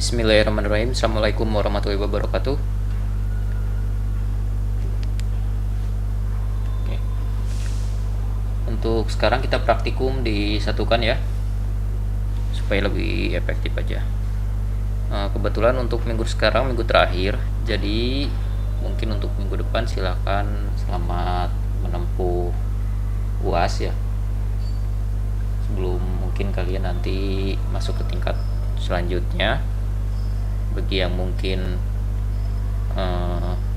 Bismillahirrahmanirrahim. Assalamualaikum warahmatullahi wabarakatuh. Oke. Untuk sekarang kita praktikum disatukan ya, supaya lebih efektif aja. Kebetulan untuk minggu sekarang minggu terakhir, jadi mungkin untuk minggu depan silakan selamat menempuh UAS ya. Sebelum mungkin kalian nanti masuk ke tingkat selanjutnya. Bagi yang mungkin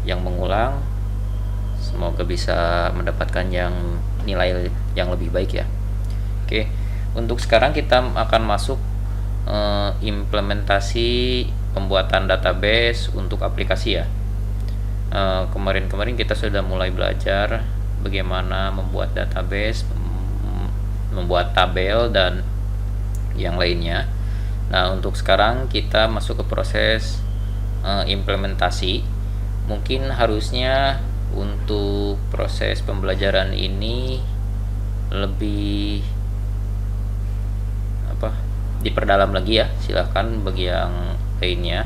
yang mengulang, semoga bisa mendapatkan yang nilai yang lebih baik ya. Oke, untuk sekarang kita akan masuk implementasi pembuatan database untuk aplikasi ya. Kemarin-kemarin kita sudah mulai belajar bagaimana membuat database, membuat tabel dan yang lainnya. Nah, untuk sekarang kita masuk ke proses implementasi. Mungkin harusnya untuk proses pembelajaran ini lebih diperdalam lagi ya. Silahkan bagi yang lainnya,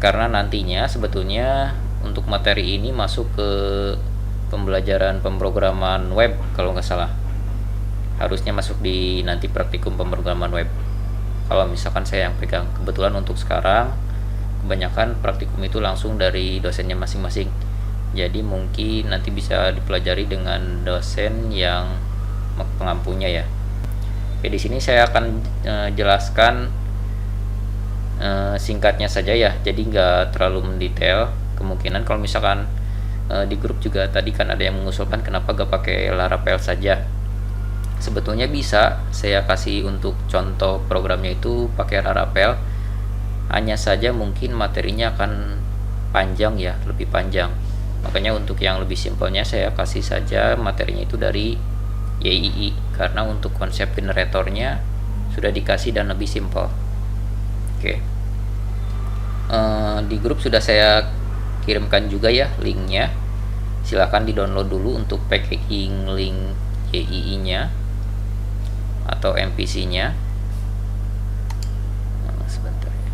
karena nantinya sebetulnya untuk materi ini masuk ke pembelajaran pemrograman web kalau nggak salah. Harusnya masuk di nanti praktikum pemrograman web. Kalau misalkan saya yang pegang, kebetulan untuk sekarang kebanyakan praktikum itu langsung dari dosennya masing-masing. Jadi mungkin nanti bisa dipelajari dengan dosen yang pengampunya ya. Oke, di sini saya akan jelaskan singkatnya saja ya. Jadi nggak terlalu mendetail. Kemungkinan kalau misalkan di grup juga tadi kan ada yang mengusulkan kenapa gak pakai Laravel saja. Sebetulnya bisa saya kasih untuk contoh programnya itu pakai Laravel, hanya saja mungkin materinya akan panjang ya, lebih panjang. Makanya untuk yang lebih simpelnya saya kasih saja materinya itu dari YII, karena untuk konsep generatornya sudah dikasih dan lebih simpel. Oke. Di grup sudah saya kirimkan juga ya linknya. Silahkan di download dulu untuk packaging link YII nya atau MVC nya. Sebentar ya.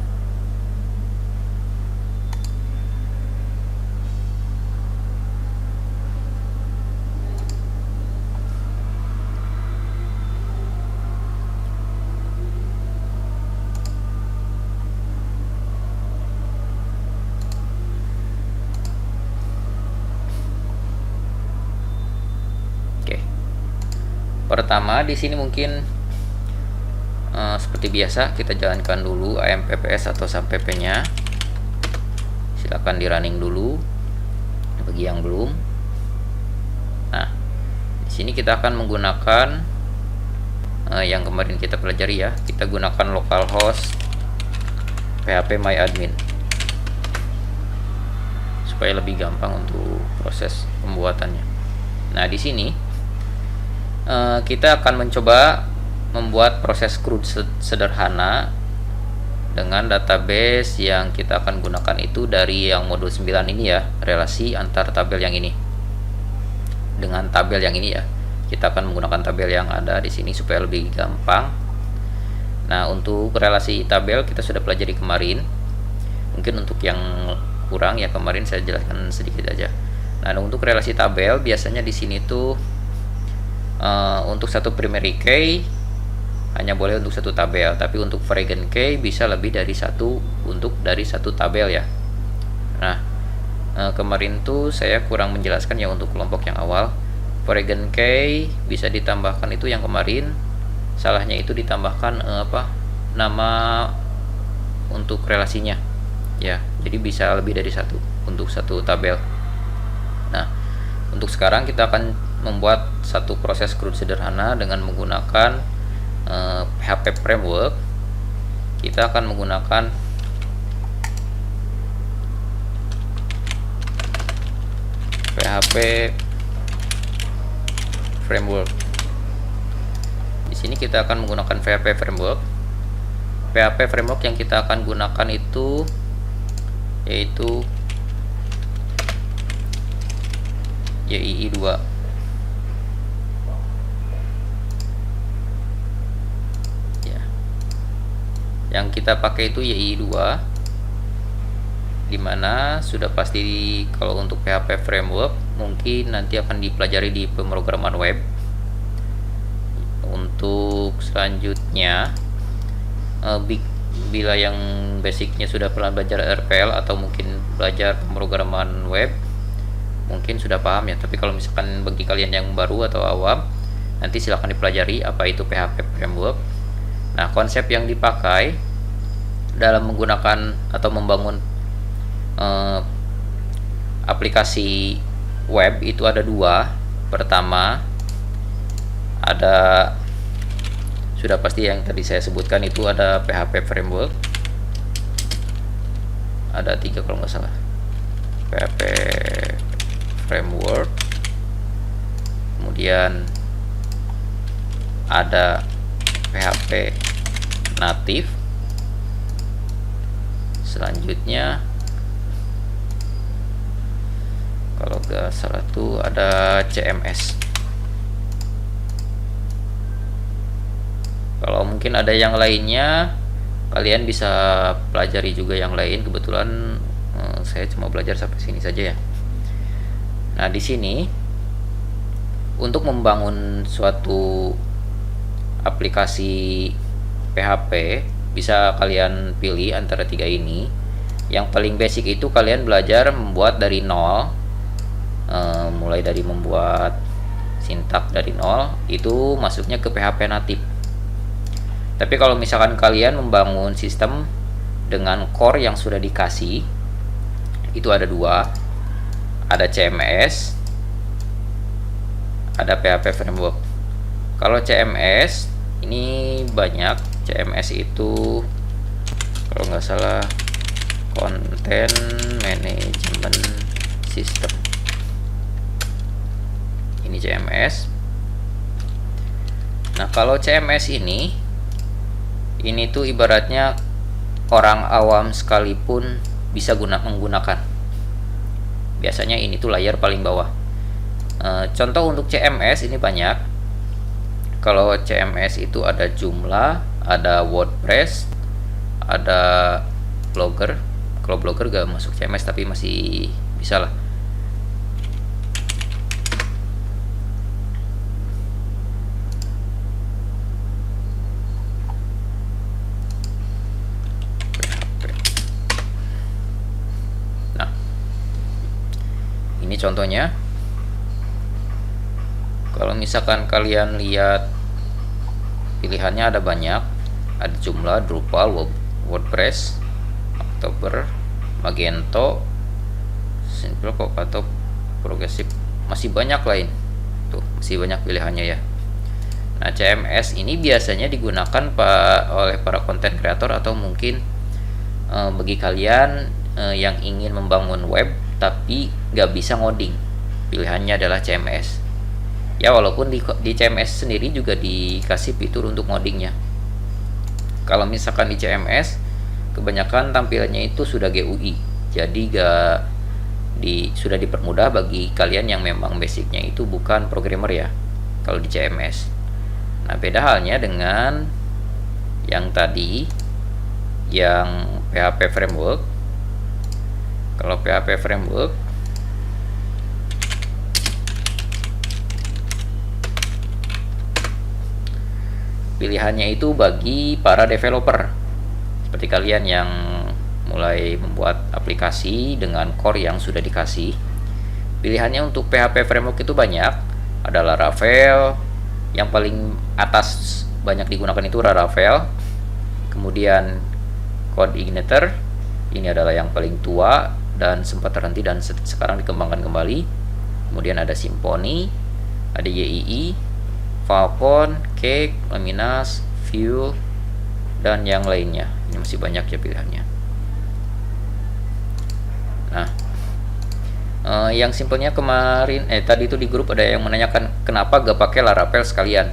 Oke. Pertama di sini mungkin seperti biasa kita jalankan dulu AMPPS atau SAMPP nya. Silakan di running dulu bagi yang belum. Nah, di sini kita akan menggunakan yang kemarin kita pelajari ya. Kita gunakan localhost phpMyAdmin supaya lebih gampang untuk proses pembuatannya. Nah, di sini kita akan mencoba membuat proses CRUD sederhana dengan database yang kita akan gunakan itu dari yang modul 9 ini ya, relasi antar tabel yang ini dengan tabel yang ini ya. Kita akan menggunakan tabel yang ada di sini supaya lebih gampang. Nah, untuk relasi tabel kita sudah pelajari kemarin. Mungkin untuk yang kurang ya kemarin saya jelaskan sedikit aja. Nah, untuk relasi tabel biasanya di sini tuh untuk satu primary key hanya boleh untuk satu tabel, tapi untuk variant key bisa lebih dari satu untuk dari satu tabel ya. Nah, kemarin tuh saya kurang menjelaskan ya untuk kelompok yang awal. Variant key bisa ditambahkan itu yang kemarin, salahnya itu ditambahkan nama untuk relasinya ya. Jadi bisa lebih dari satu untuk satu tabel. Nah, untuk sekarang kita akan membuat satu proses CRUD sederhana dengan menggunakan PHP framework. Kita akan menggunakan PHP framework. Di sini kita akan menggunakan PHP framework. PHP framework yang kita akan gunakan itu yaitu YII 2. Yang kita pakai itu YII 2. dimana sudah pasti kalau untuk PHP framework mungkin nanti akan dipelajari di pemrograman web. Untuk selanjutnya, bila yang basicnya sudah pernah belajar RPL atau mungkin belajar pemrograman web, mungkin sudah paham ya. Tapi kalau misalkan bagi kalian yang baru atau awam, nanti silahkan dipelajari apa itu PHP framework. Nah, konsep yang dipakai dalam menggunakan atau membangun aplikasi web itu ada dua. Pertama, ada sudah pasti yang tadi saya sebutkan, itu ada PHP framework. Ada 3 kalau nggak salah. PHP framework, kemudian ada PHP native, selanjutnya kalau nggak salah tuh ada CMS. Kalau mungkin ada yang lainnya, kalian bisa pelajari juga yang lain. Kebetulan saya cuma belajar sampai sini saja ya. Nah, di sini untuk membangun suatu aplikasi PHP bisa kalian pilih antara 3 ini. Yang paling basic itu kalian belajar membuat dari nol, mulai dari membuat sintak dari nol, itu masuknya ke PHP native. Tapi kalau misalkan kalian membangun sistem dengan core yang sudah dikasih, itu ada 2, ada CMS, ada PHP framework. Kalau CMS ini banyak. CMS itu kalau nggak salah Content Management System. Ini CMS. Nah, kalau CMS ini tuh ibaratnya orang awam sekalipun bisa menggunakan. Biasanya ini tuh layar paling bawah. Contoh untuk CMS ini banyak. Kalau CMS itu ada Joomla, ada WordPress, ada Blogger. Kalau Blogger gak masuk CMS tapi masih bisa lah. Ini contohnya. Kalau misalkan kalian lihat pilihannya ada banyak, ada Joomla, Drupal, WordPress, October, Magento, Simple Pop atau Progressive, masih banyak lain. Tuh, masih banyak pilihannya ya. Nah, CMS ini biasanya digunakan oleh para content creator atau mungkin bagi kalian yang ingin membangun web tapi nggak bisa ngoding, pilihannya adalah CMS. Ya, walaupun di CMS sendiri juga dikasih fitur untuk ngodingnya. Kalau misalkan di CMS kebanyakan tampilannya itu sudah GUI, jadi sudah dipermudah bagi kalian yang memang basicnya itu bukan programmer ya. Kalau di CMS, nah beda halnya dengan yang tadi, yang PHP framework. Kalau PHP framework pilihannya itu bagi para developer seperti kalian yang mulai membuat aplikasi dengan core yang sudah dikasih. Pilihannya untuk PHP framework itu banyak. Ada Laravel, yang paling atas banyak digunakan itu Laravel. Kemudian CodeIgniter, ini adalah yang paling tua dan sempat terhenti dan sekarang dikembangkan kembali. Kemudian ada Symfony, ada YII, Falcon, Cake, Laminas, Vue, dan yang lainnya. Ini masih banyak ya pilihannya. Nah, yang simpelnya kemarin tadi itu di grup ada yang menanyakan kenapa gak pakai Laravel sekalian.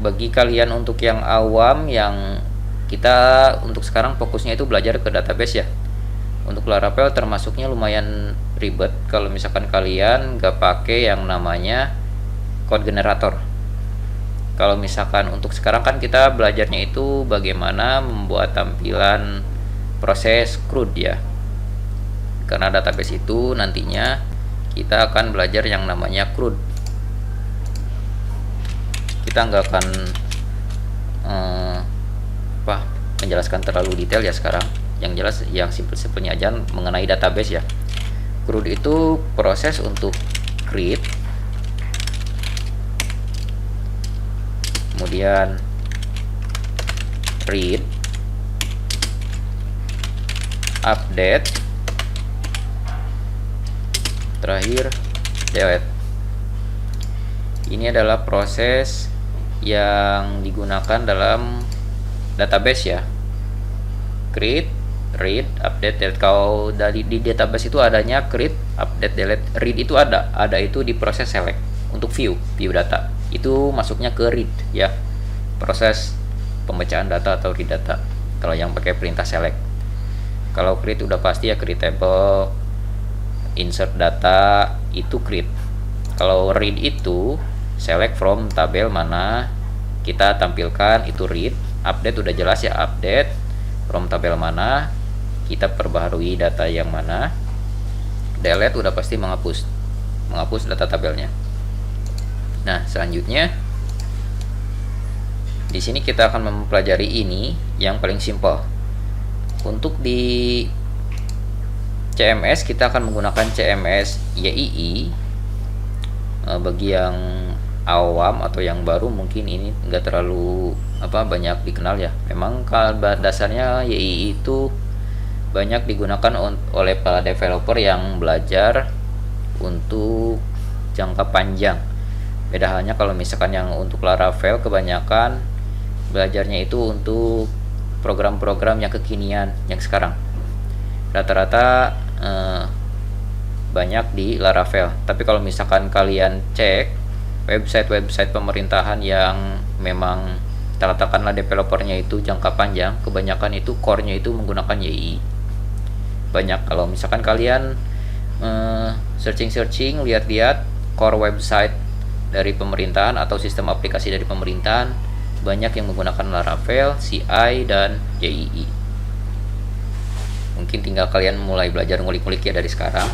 Bagi kalian untuk yang awam, yang kita untuk sekarang fokusnya itu belajar ke database ya. Untuk Laravel termasuknya lumayan ribet kalau misalkan kalian gak pakai yang namanya code generator. Kalau misalkan untuk sekarang kan kita belajarnya itu bagaimana membuat tampilan proses CRUD ya. Karena database itu nantinya kita akan belajar yang namanya CRUD. Kita nggak akan menjelaskan terlalu detail ya sekarang. Yang jelas yang simpel-simpelnya aja mengenai database ya. CRUD itu proses untuk create, kemudian read, update, terakhir delete. Ini adalah proses yang digunakan dalam database ya. Create, read, update, delete. Kalau di database itu adanya create, update, delete. Read itu ada itu di proses select untuk view data. Itu masuknya ke read ya. Proses pembacaan data atau read data. Kalau yang pakai perintah select. Kalau create udah pasti ya create table, insert data itu create. Kalau read itu select from tabel mana kita tampilkan itu read. Update udah jelas ya, update from tabel mana kita perbaharui data yang mana. Delete udah pasti menghapus data tabelnya. Nah, selanjutnya di sini kita akan mempelajari ini yang paling simpel. Untuk di CMS kita akan menggunakan CMS YII. Bagi yang awam atau yang baru mungkin ini enggak terlalu banyak dikenal ya. Memang kalau dasarnya YII itu banyak digunakan oleh para developer yang belajar untuk jangka panjang. Beda halnya kalau misalkan yang untuk Laravel kebanyakan belajarnya itu untuk program-program yang kekinian yang sekarang. Rata-rata banyak di Laravel. Tapi kalau misalkan kalian cek website-website pemerintahan yang memang katakanlah developernya itu jangka panjang, kebanyakan itu core-nya itu menggunakan YII. Banyak kalau misalkan kalian searching lihat-lihat core website dari pemerintahan atau sistem aplikasi dari pemerintahan, banyak yang menggunakan Laravel, CI dan YII. Mungkin tinggal kalian mulai belajar ngulik-ngulik ya dari sekarang,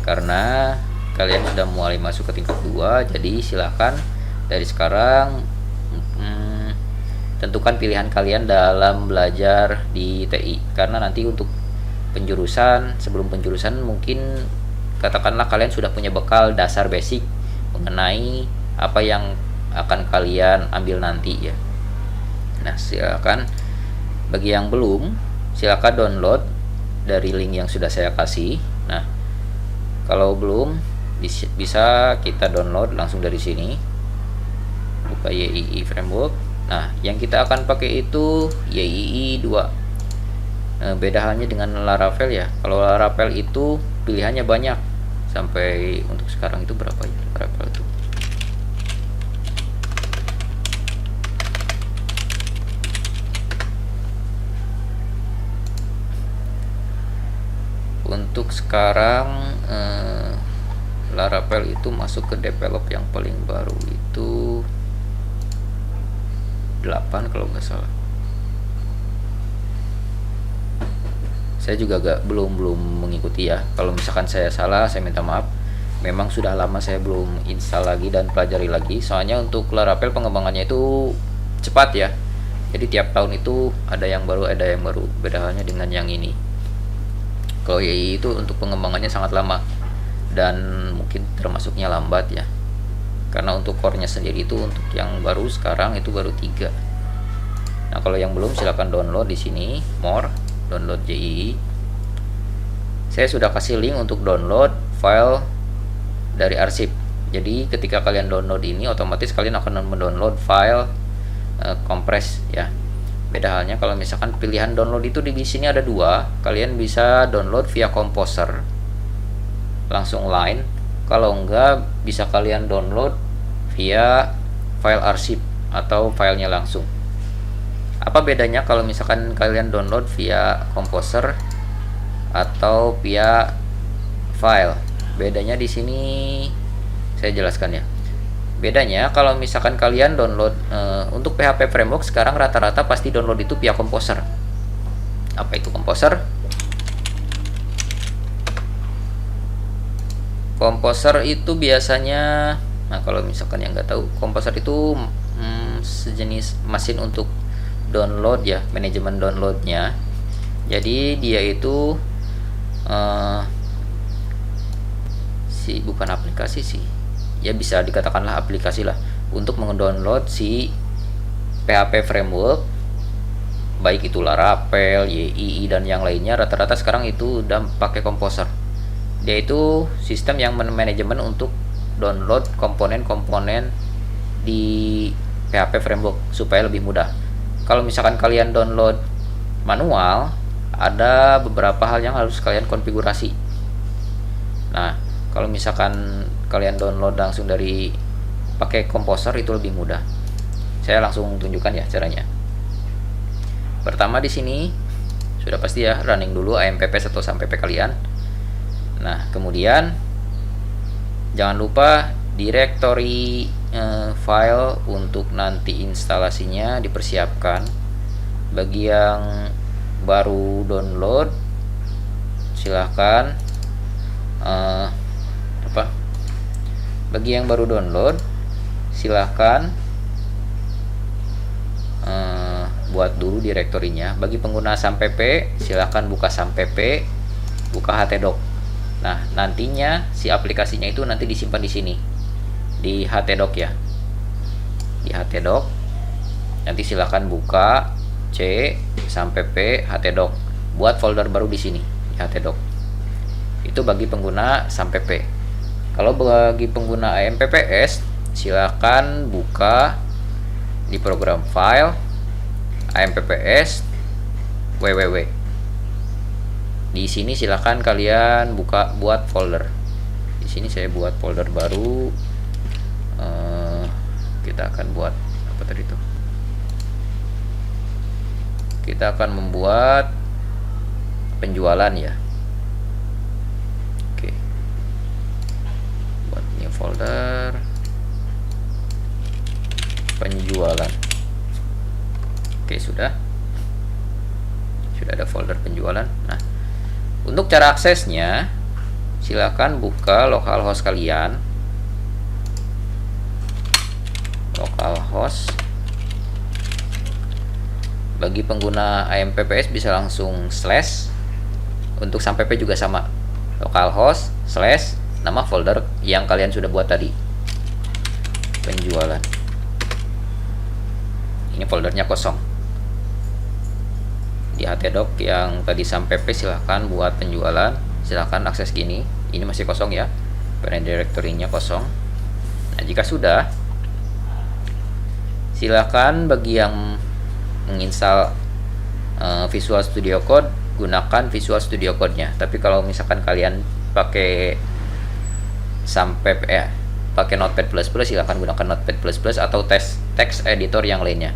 karena kalian sudah mulai masuk ke tingkat 2. Jadi silahkan dari sekarang tentukan pilihan kalian dalam belajar di TI, karena nanti untuk sebelum penjurusan mungkin katakanlah kalian sudah punya bekal dasar basic mengenai apa yang akan kalian ambil nanti ya. Nah, silakan bagi yang belum, silakan download dari link yang sudah saya kasih. Nah, kalau belum bisa kita download langsung dari sini. Buka YII framework. Nah, yang kita akan pakai itu YII 2. Beda halnya dengan Laravel ya. Kalau Laravel itu pilihannya banyak. Sampai untuk sekarang itu berapa ya Laravel itu? Untuk sekarang Laravel itu masuk ke develop yang paling baru itu 8 kalau nggak salah. Saya juga belum mengikuti ya. Kalau misalkan saya salah, saya minta maaf. Memang sudah lama saya belum install lagi dan pelajari lagi. Soalnya untuk Laravel pengembangannya itu cepat ya. Jadi tiap tahun itu ada yang baru. Beda halnya dengan yang ini. Kalau YII itu untuk pengembangannya sangat lama dan mungkin termasuknya lambat ya. Karena untuk core-nya sendiri itu untuk yang baru sekarang itu baru 3. Nah, kalau yang belum silakan download di sini, more, download YII. Saya sudah kasih link untuk download file dari arsip. Jadi ketika kalian download ini otomatis kalian akan mendownload file kompres ya. Beda halnya kalau misalkan pilihan download itu di sini ada 2, kalian bisa download via Composer langsung line. Kalau enggak bisa kalian download via file arsip atau filenya langsung. Apa bedanya kalau misalkan kalian download via Composer atau via file? Bedanya di sini saya jelaskan ya. Bedanya kalau misalkan kalian download untuk PHP framework sekarang rata-rata pasti download itu via Composer Apa itu Composer? Composer itu biasanya, nah kalau misalkan yang nggak tahu, Composer itu sejenis mesin untuk download ya, manajemen downloadnya. Jadi dia itu bukan aplikasi sih, ya bisa dikatakanlah aplikasi lah, untuk mendownload si PHP framework, baik itu Laravel, YII dan yang lainnya. Rata-rata sekarang itu udah pakai Composer. Dia itu sistem yang manajemen untuk download komponen-komponen di PHP framework supaya lebih mudah. Kalau misalkan kalian download manual, ada beberapa hal yang harus kalian konfigurasi. Nah, kalau misalkan kalian download langsung dari pakai Composer itu lebih mudah. Saya langsung tunjukkan ya caranya. Pertama di sini sudah pasti ya running dulu AMPP atau sampp kalian. Nah, kemudian jangan lupa directory file untuk nanti instalasinya dipersiapkan. Bagi yang baru download silahkan bagi yang baru download silahkan buat dulu direktorinya. Bagi pengguna sampp silahkan buka sampp, buka htdoc. Nah, nantinya si aplikasinya itu nanti disimpan di sini di htdoc ya, di htdoc. Nanti silahkan buka C sampp htdoc, buat folder baru di sini di htdoc. Itu bagi pengguna sampp. Kalau bagi pengguna AMPPS silahkan buka di program file AMPPS www. Di sini silahkan kalian buka buat folder. Di sini saya buat folder baru. Kita akan buat apa tadi itu? Kita akan membuat penjualan ya. Oke. Buat new folder penjualan. Oke, sudah ada folder penjualan. Nah, untuk cara aksesnya silakan buka localhost kalian, localhost. Bagi pengguna AMPPS bisa langsung slash. Untuk sampp juga sama, localhost slash nama folder yang kalian sudah buat tadi, penjualan. Ini foldernya kosong. Di htdoc yang tadi sampp silahkan buat penjualan, silahkan akses gini. Ini masih kosong ya, parent directory-nya kosong. Nah, jika sudah, silahkan bagi yang menginstal Visual Studio Code, gunakan Visual Studio Code-nya. Tapi kalau misalkan kalian pakai sampai pakai Notepad++, silahkan gunakan Notepad++ atau text editor yang lainnya.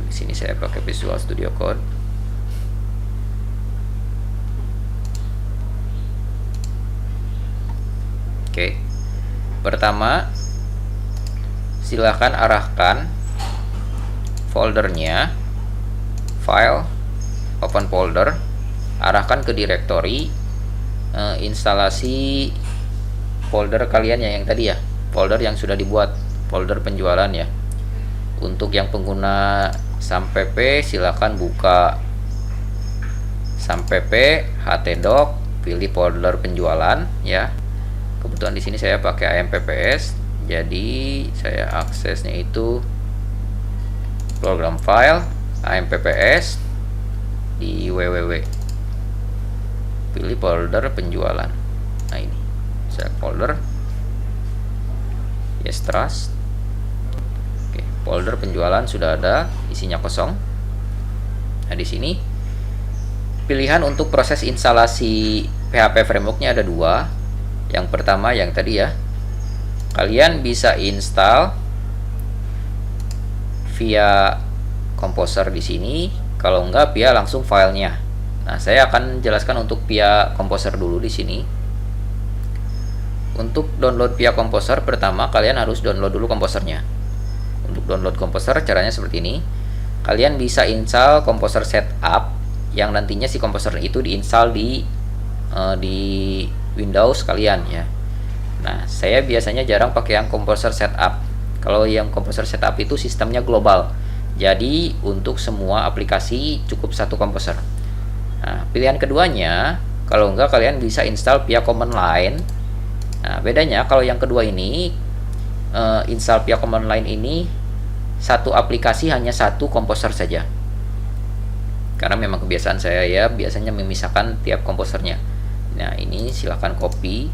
Di sini saya pakai Visual Studio Code. Oke. Pertama, silahkan arahkan foldernya, file, open folder, arahkan ke directory instalasi folder kalian yang tadi ya, folder yang sudah dibuat, folder penjualan ya. Untuk yang pengguna sampp silahkan buka sampp htdoc, pilih folder penjualan ya. Kebetulan di sini saya pakai AMPPS, jadi saya aksesnya itu program file AMPPS di www, pilih folder penjualan. Nah, ini select folder, yes trust. Oke, folder penjualan sudah ada, isinya kosong. Nah, di sini pilihan untuk proses instalasi PHP frameworknya ada dua. Yang pertama yang tadi ya, kalian bisa install via Composer di sini. Kalau enggak, via langsung filenya. Nah, saya akan jelaskan untuk via Composer dulu di sini. Untuk download via Composer, pertama kalian harus download dulu Composernya. Untuk download Composer caranya seperti ini. kalian bisa install Composer Setup yang nantinya si Composer itu diinstal di Windows kalian ya. Nah, saya biasanya jarang pakai yang Composer Setup. Kalau yang Composer Setup itu sistemnya global. Jadi untuk semua aplikasi cukup satu Composer. Nah, pilihan keduanya, kalau enggak kalian bisa install via command line. Nah, bedanya kalau yang kedua ini install via command line ini satu aplikasi hanya satu Composer saja. Karena memang kebiasaan saya ya biasanya memisahkan tiap komposernya. Nah, ini silahkan copy,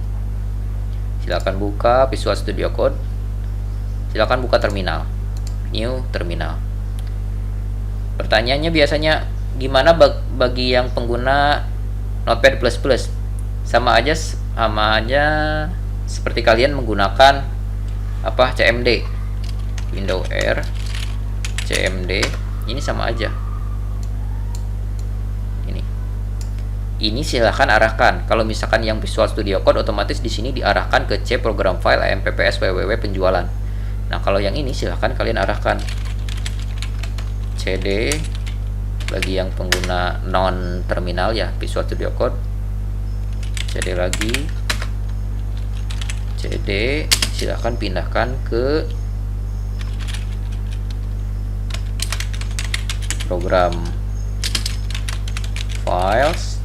silahkan buka Visual Studio Code, silahkan buka terminal, new terminal. Pertanyaannya biasanya gimana bagi yang pengguna Notepad++? Sama aja seperti kalian menggunakan CMD, Windows R, CMD, ini sama aja. Ini silahkan arahkan. Kalau misalkan yang Visual Studio Code otomatis di sini diarahkan ke C program file AMPPS www penjualan. Nah, kalau yang ini silahkan kalian arahkan CD bagi yang pengguna non terminal ya Visual Studio Code. CD lagi CD, silahkan pindahkan ke program files.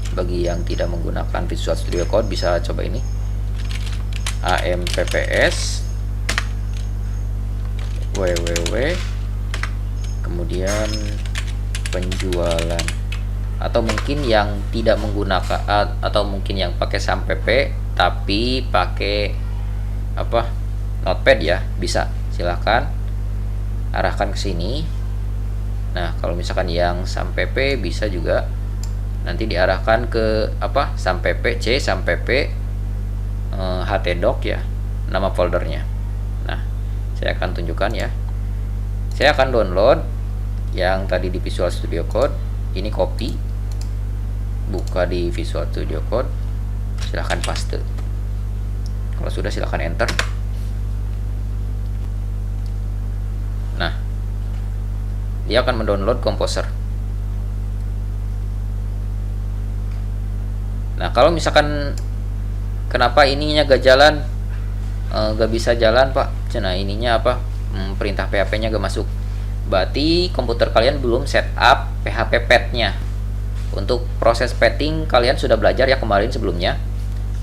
Bagi yang tidak menggunakan Visual Studio Code bisa coba ini AMPPS www kemudian penjualan, atau mungkin yang tidak menggunakan atau mungkin yang pakai SAMPP tapi pakai Notepad ya, bisa silahkan arahkan ke sini. Nah, kalau misalkan yang SAMPP bisa juga nanti diarahkan ke SAMPP C, SAMPP htdoc ya, nama foldernya. Nah, saya akan tunjukkan ya. Saya akan download yang tadi di Visual Studio Code. Ini copy, buka di Visual Studio Code, silahkan paste. Kalau sudah silahkan enter. Nah, dia akan mendownload Composer. Nah, kalau misalkan kenapa ininya gak jalan, gak bisa jalan Pak, nah ininya perintah PHP nya gak masuk, berarti komputer kalian belum setup PHP pad-nya. Untuk proses padding kalian sudah belajar ya kemarin sebelumnya.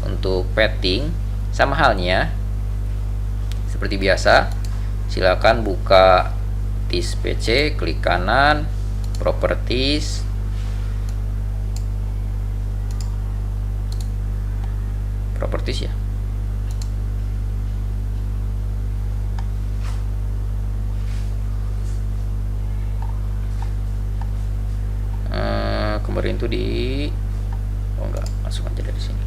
Untuk padding sama halnya seperti biasa, silakan buka disk PC, klik kanan, properties, ya. Kemarin tuh enggak, langsung aja dari sini.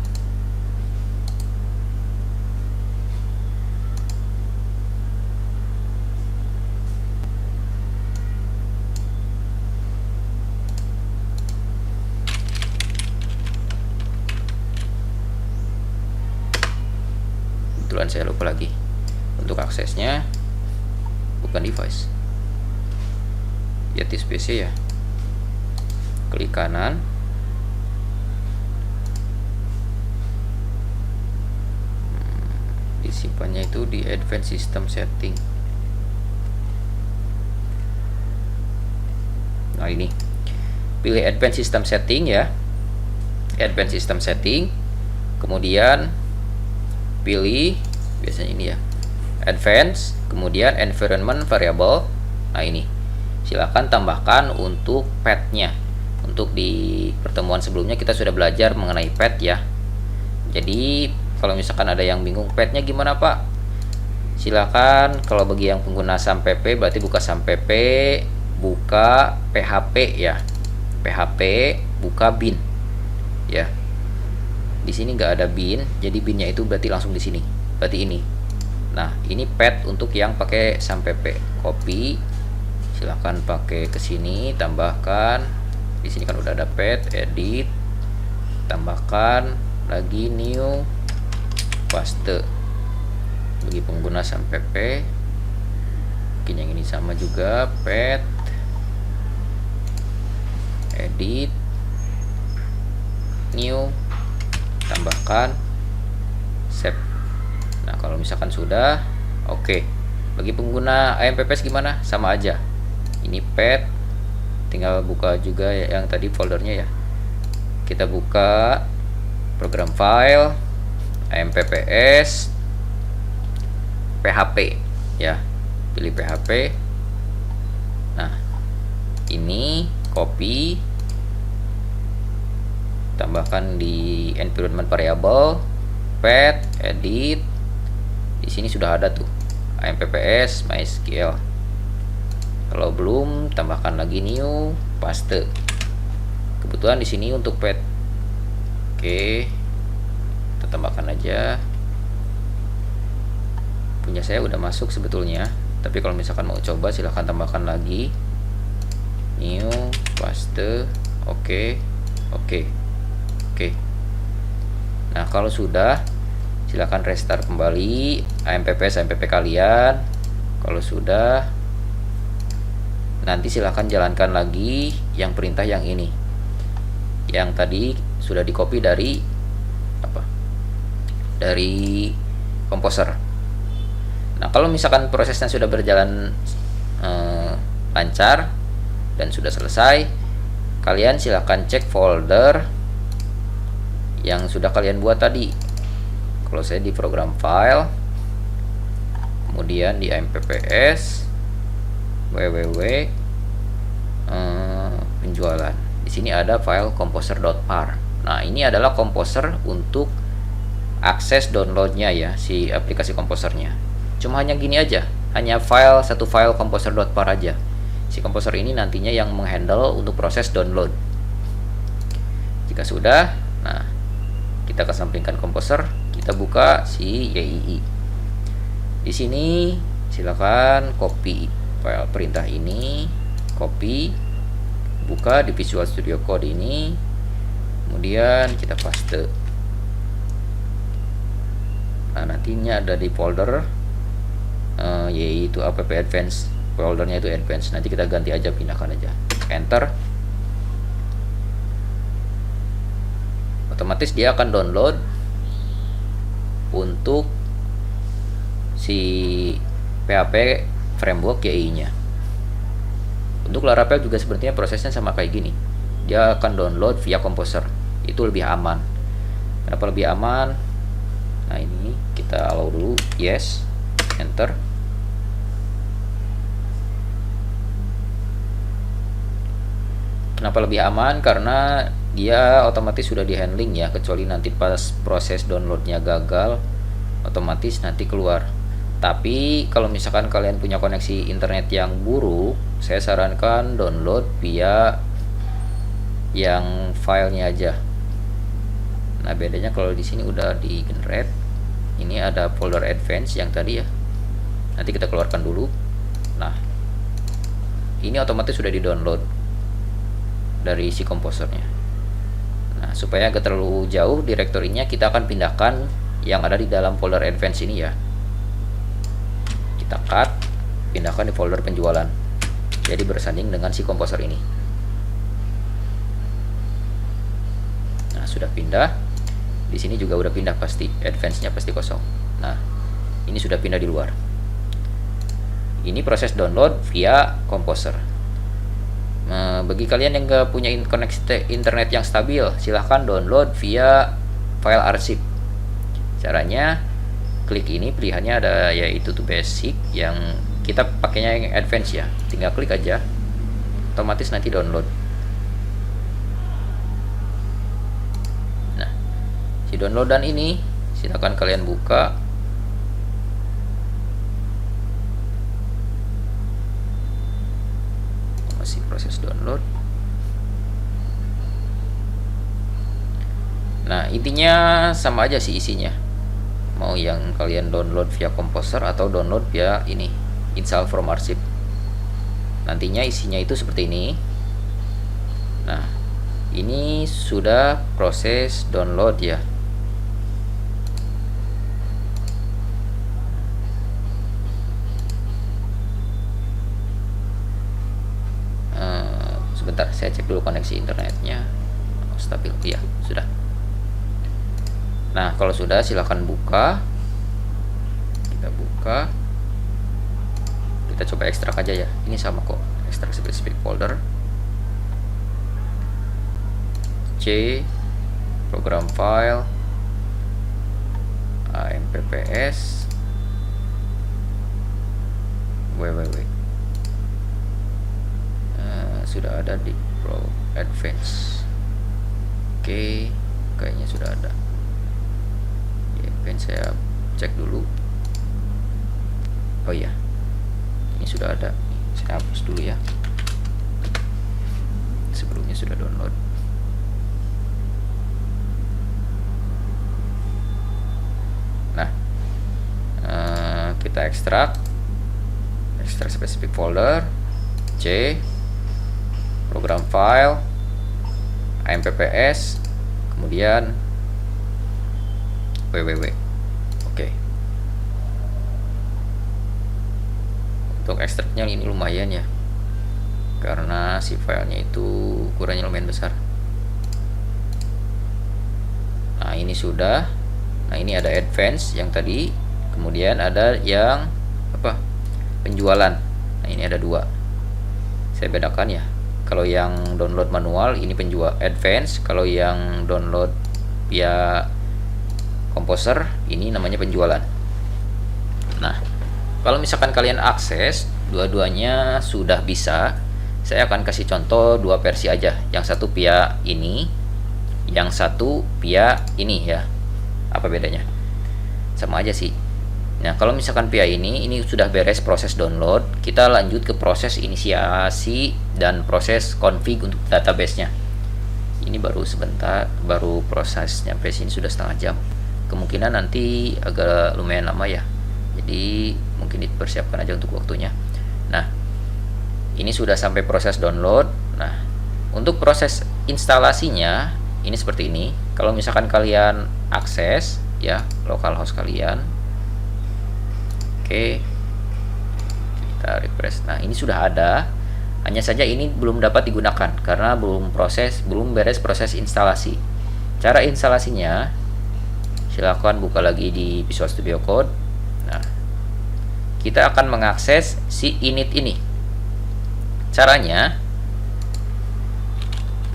Kebetulan saya lupa lagi untuk aksesnya, bukan device ya, disk PC ya. Klik kanan, disimpannya itu di Advanced System Setting. Nah, ini pilih Advanced System Setting ya, Advanced System Setting, kemudian pilih biasanya ini ya, Advanced, kemudian Environment Variable. Nah, ini silakan tambahkan untuk pad-nya. Untuk di pertemuan sebelumnya kita sudah belajar mengenai pad ya. Jadi kalau misalkan ada yang bingung pad-nya gimana Pak, silakan. Kalau bagi yang pengguna SAMPP berarti buka SAMPP, buka PHP ya, PHP, buka bin ya. Di sini nggak ada bin, jadi binnya itu berarti langsung di sini, berarti ini. Nah, ini pad untuk yang pakai SAMPP. Copy, silahkan pakai ke sini, tambahkan. Di sini kan udah ada pad, edit, tambahkan lagi new, paste. Bagi pengguna SAMPP, bikin yang ini sama juga, path, edit, new, tambahkan, save. Nah kalau misalkan sudah oke. Bagi pengguna AMPPS gimana? Sama aja, ini path, tinggal buka juga yang tadi foldernya ya. Kita buka program file AMPPS PHP ya, pilih PHP. Nah ini copy, tambahkan di environment variable, path, edit. Di sini sudah ada tuh AMPPS MySQL. Kalau belum, tambahkan lagi new, paste. Kebetulan di sini untuk path, oke, kita tambahkan aja. Punya saya udah masuk sebetulnya, tapi kalau misalkan mau coba silahkan tambahkan lagi, new, paste, oke. Nah kalau sudah, silakan restart kembali AMPPS AMPP kalian. Kalau sudah, nanti silakan jalankan lagi yang perintah yang ini, yang tadi sudah di copy dari dari Composer. Nah kalau misalkan prosesnya sudah berjalan lancar dan sudah selesai, kalian silakan cek folder yang sudah kalian buat tadi. Kalau saya di program file, kemudian di AMPPS www penjualan. Di sini ada file composer.par. Nah ini adalah Composer untuk akses downloadnya ya, si aplikasi Composernya. Cuma hanya gini aja, hanya satu file composer.par aja. Si Composer ini nantinya yang menghandle untuk proses download. Jika sudah, nah kita kesampingkan Composer, kita buka si YII. Di sini silakan copy file perintah ini, copy, buka di Visual Studio Code ini, kemudian kita paste. Nah nantinya ada di folder yaitu app advance, foldernya itu advance. Nanti kita ganti aja, pindahkan aja, enter. Otomatis dia akan download untuk si PHP framework YII nya. Untuk Laravel juga sepertinya prosesnya sama kayak gini, dia akan download via Composer. Itu lebih aman. Kenapa lebih aman? Nah ini kita allow dulu, yes, enter. Kenapa lebih aman? Karena dia otomatis sudah di handling ya, kecuali nanti pas proses downloadnya gagal, otomatis nanti keluar. Tapi kalau misalkan kalian punya koneksi internet yang buruk, saya sarankan download via yang filenya aja. Nah bedanya kalau di sini udah di generate, ini ada folder advance yang tadi ya, nanti kita keluarkan dulu. Nah ini otomatis sudah di download dari si Composernya. Nah supaya gak terlalu jauh direktorinya, kita akan pindahkan yang ada di dalam folder advance ini ya. Kita cut, pindahkan di folder penjualan, jadi bersanding dengan si Composer ini. Nah sudah pindah, di sini juga udah pindah, pasti advance-nya pasti kosong. Nah ini sudah pindah di luar. Ini proses download via Composer. Bagi kalian yang gak punya koneksi internet yang stabil, silahkan download via file arsip. Caranya klik ini, pilihannya ada yaitu tuh basic, yang kita pakainya yang advance ya, tinggal klik aja, otomatis nanti download. Nah si downloadan ini silahkan kalian buka. Masih proses download. Nah intinya sama aja sih isinya, mau yang kalian download via Composer atau download via ini install from arsip. Nantinya isinya itu seperti ini. Nah ini sudah proses download ya. saya cek dulu koneksi internetnya. Oh, stabil, iya sudah. Nah kalau sudah silahkan buka. Kita buka, kita coba ekstrak aja ya. Ini sama kok, ekstrak specific folder. C, program file, AMPPS, www. Sudah ada di Pro Advance. Oke, kayaknya sudah ada di Advance. Saya cek dulu. Oh iya, ini sudah ada. Saya hapus dulu ya, sebelumnya sudah download. Nah, kita ekstrak specific folder, C, program file, AMPPS, kemudian www. Oke. Untuk ekstraknya ini lumayan ya, karena si filenya itu ukurannya lumayan besar. Nah ini sudah. Nah ini ada advance yang tadi, kemudian ada yang apa, penjualan. Nah ini ada dua, saya bedakan ya. Kalau yang download manual ini penjual advance, kalau yang download via Composer ini namanya penjualan. Nah kalau misalkan kalian akses dua-duanya sudah bisa, saya akan kasih contoh dua versi aja. Yang satu via ini, yang satu via ini ya. Apa bedanya? Sama aja sih. Nah kalau misalkan via ini sudah beres proses download, kita lanjut ke proses inisiasi dan proses config untuk database-nya. Ini baru sebentar, baru prosesnya sampai sini sudah setengah jam. Kemungkinan nanti agak lumayan lama ya, jadi mungkin dipersiapkan aja untuk waktunya. Nah ini sudah sampai proses download. Nah untuk proses instalasinya ini seperti ini. Kalau misalkan kalian akses ya localhost kalian, oke, kita refresh. Nah ini sudah ada, hanya saja ini belum dapat digunakan karena belum beres proses instalasi. Cara instalasinya, silakan buka lagi di Visual Studio Code. Nah kita akan mengakses si init ini. Caranya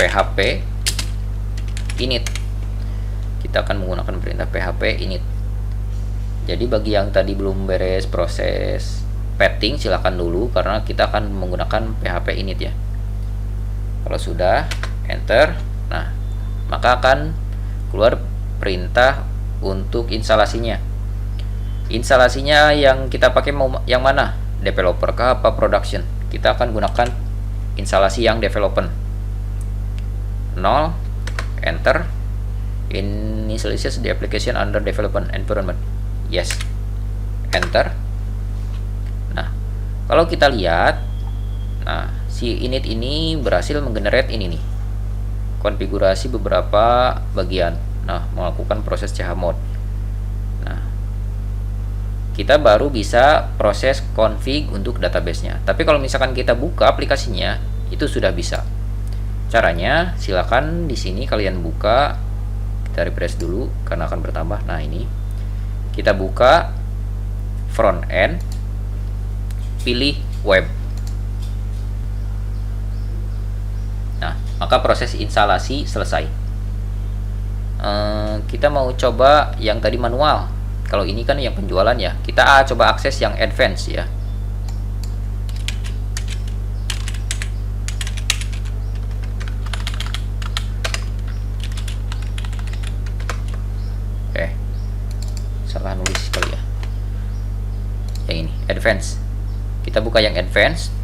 php init. Kita akan menggunakan perintah php init. Jadi bagi yang tadi belum beres proses pathing, silakan dulu karena kita akan menggunakan php init ya. Kalau sudah, enter. Nah maka akan keluar perintah untuk instalasinya. Instalasinya yang kita pakai mau yang mana? Developer kah apa production? Kita akan gunakan instalasi yang development. 0, enter. Initialize the application under development environment. Yes, enter. Nah kalau kita lihat, nah si init ini berhasil menggenerate ini nih, konfigurasi beberapa bagian. Nah melakukan proses chmod. Nah kita baru bisa proses config untuk database-nya. Tapi kalau misalkan kita buka aplikasinya, itu sudah bisa. Caranya silakan di sini kalian buka, kita refresh dulu karena akan bertambah. Nah ini kita buka front end, pilih web. Nah maka proses instalasi selesai. Kita mau coba yang tadi manual. Kalau ini kan yang penjualan ya, kita coba akses yang advance ya. Salah nulis kali ya. Yang ini advance. Kita buka yang advance.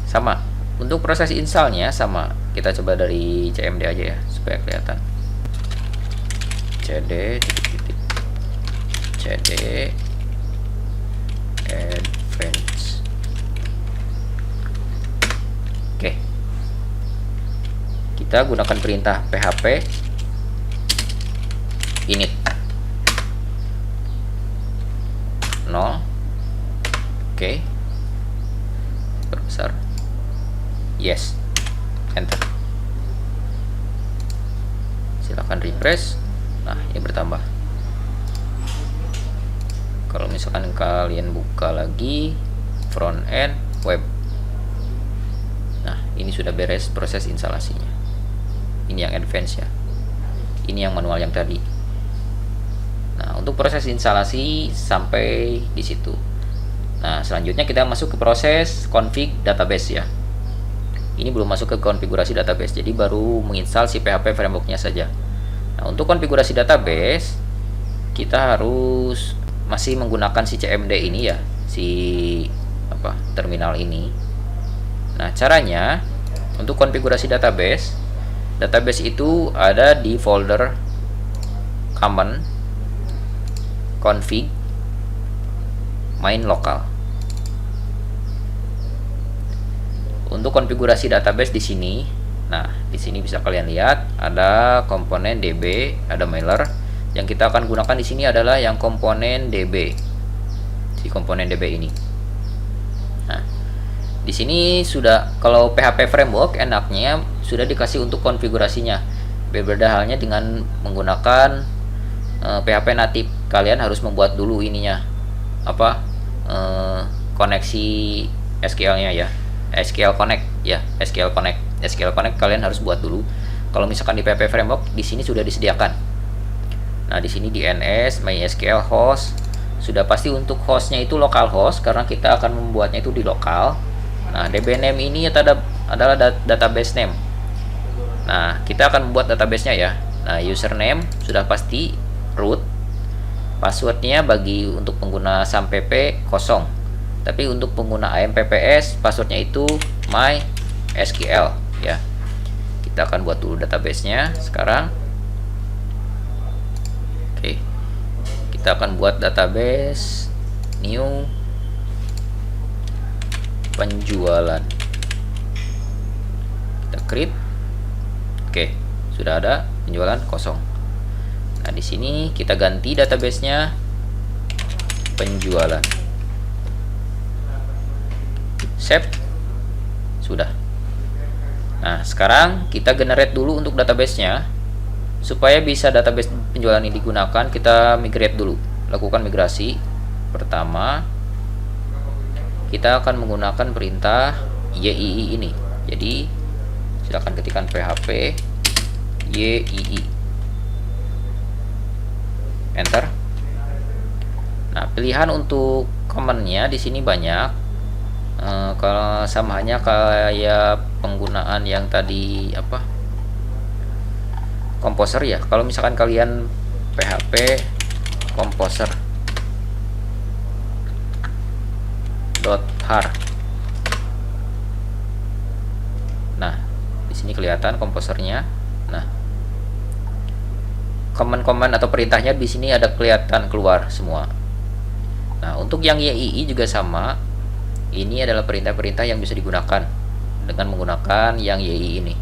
Sama. Untuk proses installnya sama. Kita coba dari cmd aja ya supaya kelihatan. cd advance. Oke. Kita gunakan perintah php init 0. Oke. Perbesar. Yes. enter. Silahkan refresh. Nah, ini bertambah. Kalau misalkan kalian buka lagi front end web, nah ini sudah beres proses instalasinya. Ini yang advance ya, ini yang manual yang tadi. Nah, untuk proses instalasi sampai di situ. Nah, selanjutnya kita masuk ke proses config database ya. Ini belum masuk ke konfigurasi database, jadi baru menginstal si PHP frameworknya saja. Nah, untuk konfigurasi database kita harus masih menggunakan si CMD ini ya, si terminal ini. Nah, caranya untuk konfigurasi database itu ada di folder common config main lokal. Untuk konfigurasi database di sini, nah di sini bisa kalian lihat ada komponen DB, ada mailer. Yang kita akan gunakan di sini adalah yang komponen DB, si komponen DB ini. Nah, di sini sudah, kalau PHP framework enaknya sudah dikasih untuk konfigurasinya. Berbeda halnya dengan menggunakan PHP natif, kalian harus membuat dulu ininya koneksi SQL-nya ya, SQL Connect ya, SQL Connect kalian harus buat dulu. Kalau misalkan di PHP framework di sini sudah disediakan. Nah, di sini DNS MySQL host sudah pasti untuk hostnya itu localhost karena kita akan membuatnya itu di lokal. Nah, DB name ini adalah database name. Nah, kita akan membuat database-nya ya. Nah, username sudah pasti root. Passwordnya bagi untuk pengguna SAMPP kosong. Tapi untuk pengguna AMPPS passwordnya itu MySQL ya. Kita akan buat dulu database-nya sekarang. Oke, kita akan buat database new penjualan. Kita create. Oke, sudah ada penjualan kosong. Nah, di sini kita ganti database-nya penjualan. Save. Sudah. Nah, sekarang kita generate dulu untuk database-nya. Supaya bisa database penjualan ini digunakan, kita migrate dulu. Lakukan migrasi. Pertama, kita akan menggunakan perintah YII ini. Jadi, silakan ketikkan PHP YII. Enter. Nah, pilihan untuk command-nya di sini banyak. Kalau sama hanya kayak penggunaan yang tadi Composer ya. Kalau misalkan kalian PHP composer .har. Nah, di sini kelihatan komposernya. Nah, komen-komen atau perintahnya di sini ada kelihatan keluar semua. Nah, untuk yang YII juga sama. Ini adalah perintah-perintah yang bisa digunakan dengan menggunakan yang YII ini.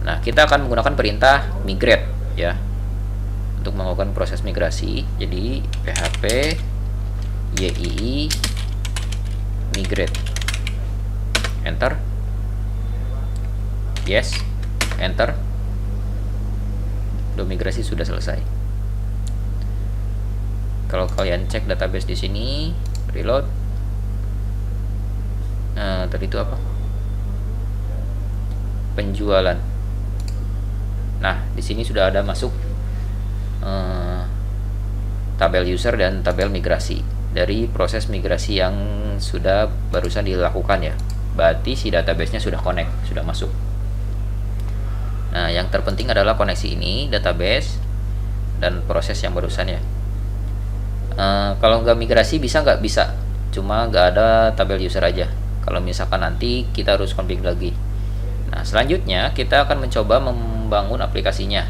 Nah, kita akan menggunakan perintah migrate ya untuk melakukan proses migrasi. Jadi PHP YII migrate. Enter. Yes. Enter. Migrasi sudah selesai. Kalau kalian cek database di sini, reload. Nah, tadi itu apa? Penjualan. Nah, di sini sudah ada masuk tabel user dan tabel migrasi dari proses migrasi yang sudah barusan dilakukan ya. Berarti si database-nya sudah connect, sudah masuk. Nah, yang terpenting adalah koneksi ini, database dan proses yang barusan ya. Kalau nggak migrasi bisa nggak? Bisa, cuma nggak ada tabel user aja. Kalau misalkan nanti kita harus config lagi. Nah, selanjutnya kita akan mencoba membangun aplikasinya.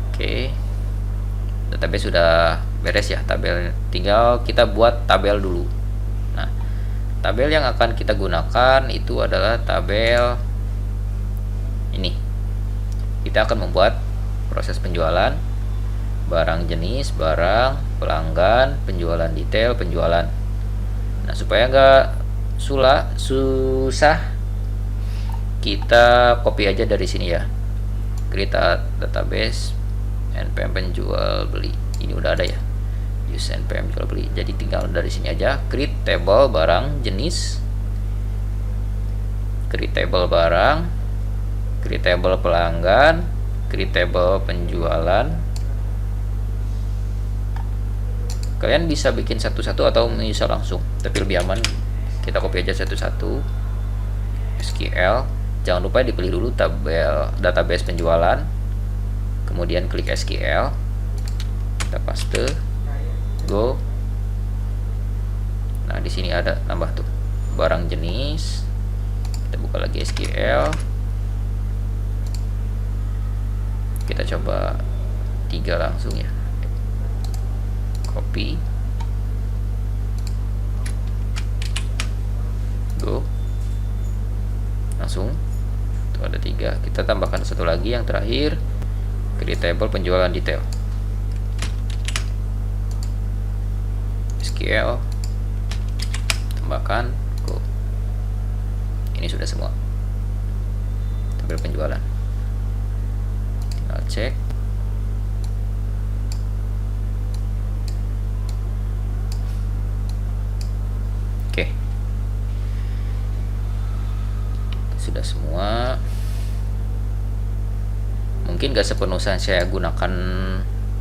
Oke, database sudah beres ya, tabel. Tinggal kita buat tabel dulu. Nah, tabel yang akan kita gunakan itu adalah tabel ini. Kita akan membuat proses penjualan, barang jenis, barang, pelanggan, penjualan detail, penjualan. Nah, supaya nggak susah, kita copy aja dari sini ya. Create database npm penjual beli, ini udah ada ya, use npm jual beli. Jadi tinggal dari sini aja create table barang jenis, create table barang, create table pelanggan, create table penjualan. Kalian bisa bikin satu-satu atau bisa langsung, tapi lebih aman kita copy aja satu-satu. SQL, jangan lupa dipilih dulu tabel database penjualan, kemudian klik SQL, kita paste, go. Nah di sini ada nambah tuh barang jenis, kita buka lagi SQL, kita coba 3 langsung ya, copy, go, langsung tuh ada 3. Kita tambahkan satu lagi yang terakhir, create table penjualan detail, SQL, tambahkan, go. Ini sudah semua tabel penjualan, tinggal cek. Oke, sudah semua. Mungkin gak sepenuhnya saya gunakan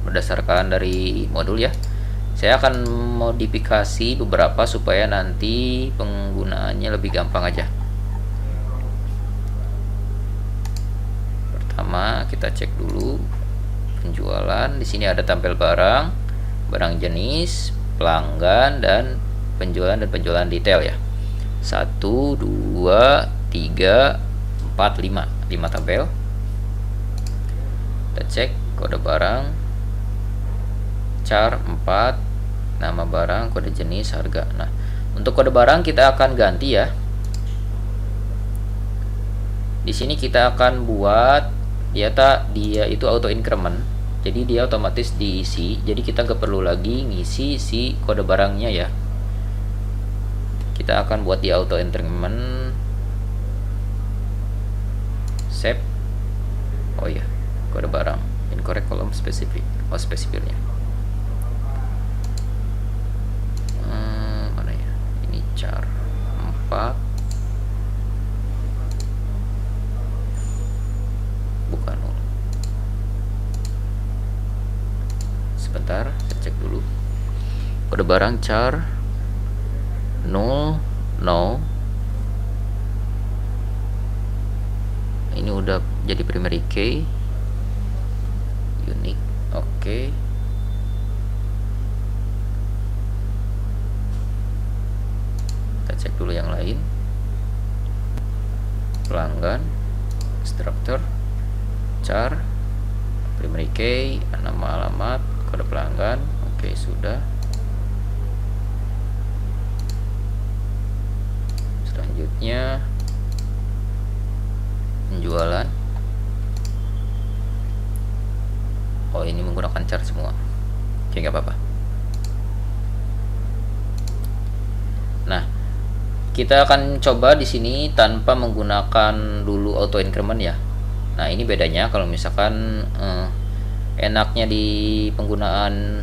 berdasarkan dari modul ya, saya akan modifikasi beberapa supaya nanti penggunaannya lebih gampang aja. Pertama kita cek dulu penjualan. Di sini ada tampil barang, barang jenis, pelanggan, dan penjualan detail ya. 1, 2, 3, 4, 5 tabel. Kita cek kode barang, char 4, nama barang, kode jenis, harga. Nah untuk kode barang kita akan ganti ya. Di sini kita akan buat dia itu auto increment, jadi dia otomatis diisi, jadi kita gak perlu lagi ngisi si kode barangnya ya. Kita akan buat di auto increment, save. Oh ya, kode barang incorrect column specific, spesifiknya mana ya, ini char 4, bukan 0. Sebentar, saya cek dulu kode barang char 0, no. Ini udah jadi primary key, unique, oke. Kita cek dulu yang lain. Pelanggan, structure, char, primary key, nama alamat, kode pelanggan, oke sudah. Selanjutnya penjualan. Oh ini menggunakan char semua, oke nggak apa-apa. Nah kita akan coba di sini tanpa menggunakan dulu auto increment ya. Nah ini bedanya kalau misalkan enaknya di penggunaan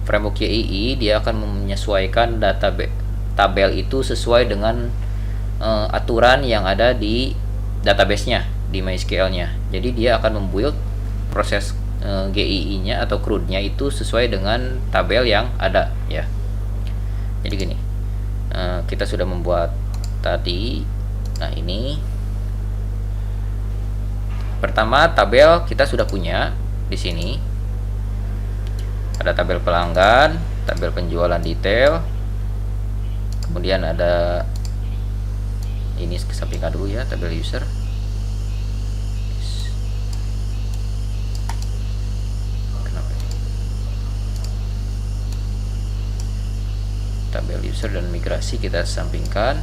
framework YII, dia akan menyesuaikan tabel itu sesuai dengan aturan yang ada di database-nya, di MySQL-nya. Jadi dia akan membuild proses GII-nya atau CRUD-nya itu sesuai dengan tabel yang ada ya. Jadi gini, kita sudah membuat tadi. Nah ini pertama tabel kita sudah punya di sini. Ada tabel pelanggan, tabel penjualan detail, kemudian ada ini, kesampingkan dulu ya, tabel user. Tabel user dan migrasi kita sampingkan.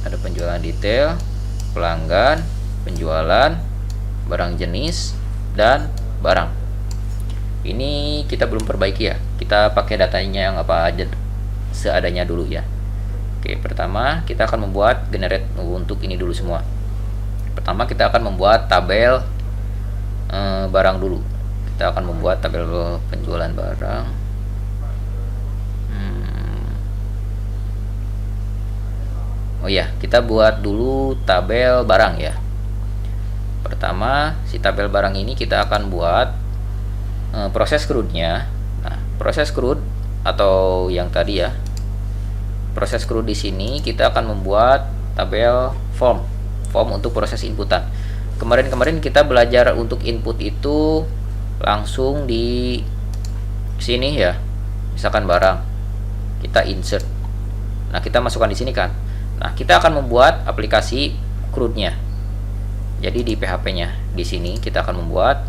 Ada penjualan detail, pelanggan, penjualan, barang jenis, dan barang. Ini kita belum perbaiki ya, kita pakai datanya yang apa aja seadanya dulu ya. Oke, pertama kita akan membuat generate untuk ini dulu semua. Pertama kita akan membuat tabel barang dulu. Kita akan membuat tabel penjualan barang. Oh ya, kita buat dulu tabel barang ya. Pertama, si tabel barang ini kita akan buat proses CRUD-nya. Nah, proses CRUD atau yang tadi ya, proses CRUD di sini kita akan membuat tabel form untuk proses inputan. Kemarin kita belajar untuk input itu langsung di sini ya. Misalkan barang, kita insert. Nah, kita masukkan di sini kan. Nah, kita akan membuat aplikasi CRUD-nya. Jadi di PHP-nya di sini kita akan membuat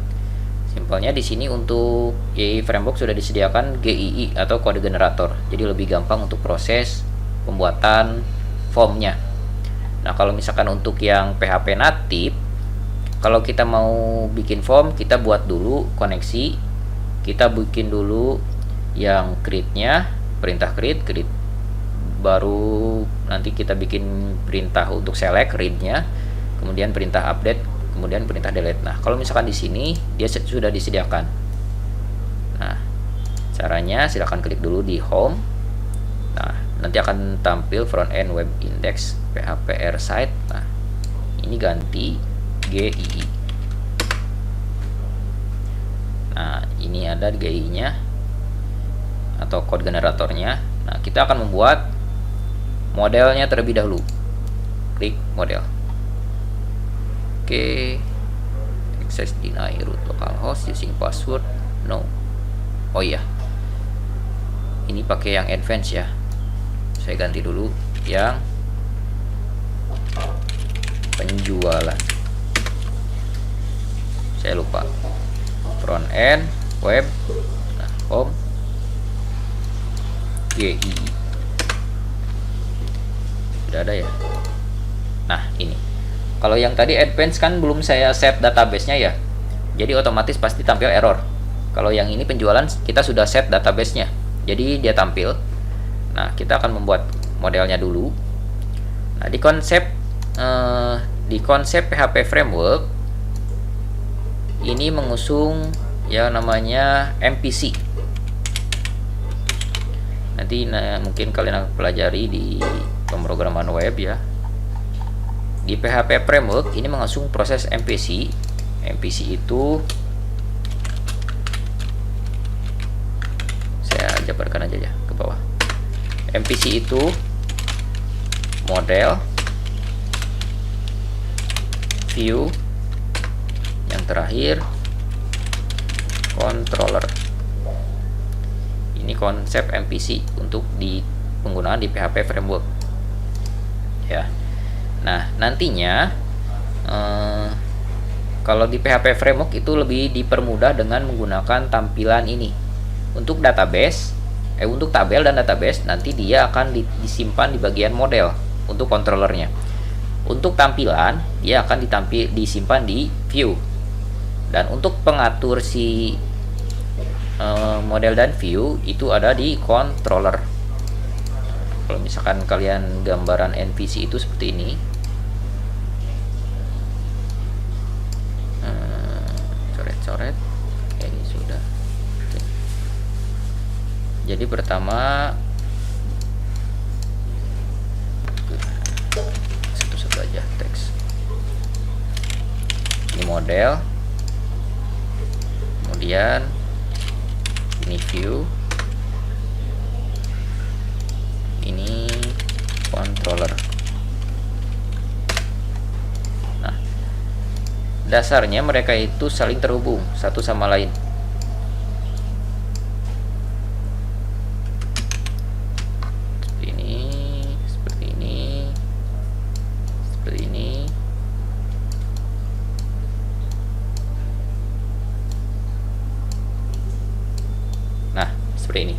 simpelnya di sini untuk GII framework sudah disediakan GII atau kode generator. Jadi lebih gampang untuk proses pembuatan formnya. Nah, kalau misalkan untuk yang PHP natif, kalau kita mau bikin form, kita buat dulu koneksi, kita bikin dulu yang create-nya, perintah create, baru nanti kita bikin perintah untuk select read-nya, kemudian perintah update, kemudian perintah delete. Nah, kalau misalkan di sini dia sudah disediakan. Nah, caranya silahkan klik dulu di home. Nah, nanti akan tampil front end web index PHP site. Nah, ini ganti GII. Nah, ini ada GII-nya atau code generatornya. Nah, kita akan membuat modelnya terlebih dahulu. Klik model. Oke. Access deny root localhost using password no. Oh iya. Ini pakai yang advance ya. Saya ganti dulu yang penjualan. Saya lupa. Front end web, nah, home GII. Sudah ada ya. Nah, ini. Kalau yang tadi advance kan belum saya set database-nya ya. Jadi otomatis pasti tampil error. Kalau yang ini penjualan kita sudah set database-nya. Jadi dia tampil. Nah, kita akan membuat modelnya dulu. Nah, di konsep PHP framework ini mengusung yang namanya MPC. Nanti mungkin kalian akan pelajari di pemrograman web ya. Di PHP framework ini mengusung proses MPC. MPC itu saya jabarkan aja ya ke bawah. MPC itu model, view, yang terakhir controller. Ini konsep MPC untuk di penggunaan di PHP framework ya. Nah, nantinya kalau di PHP framework itu lebih dipermudah dengan menggunakan tampilan ini. Untuk database, untuk tabel dan database nanti dia akan disimpan di bagian model untuk controllernya. Untuk tampilan dia akan disimpan di view. Dan untuk pengatur si model dan view itu ada di controller. Kalau misalkan kalian gambaran NPC itu seperti ini, coret-coret, ini sudah. Oke. Jadi pertama satu-satu aja teks. Ini model, kemudian ini view, ini controller. Nah, dasarnya mereka itu saling terhubung satu sama lain. Seperti ini, seperti ini, seperti ini. Nah, seperti ini.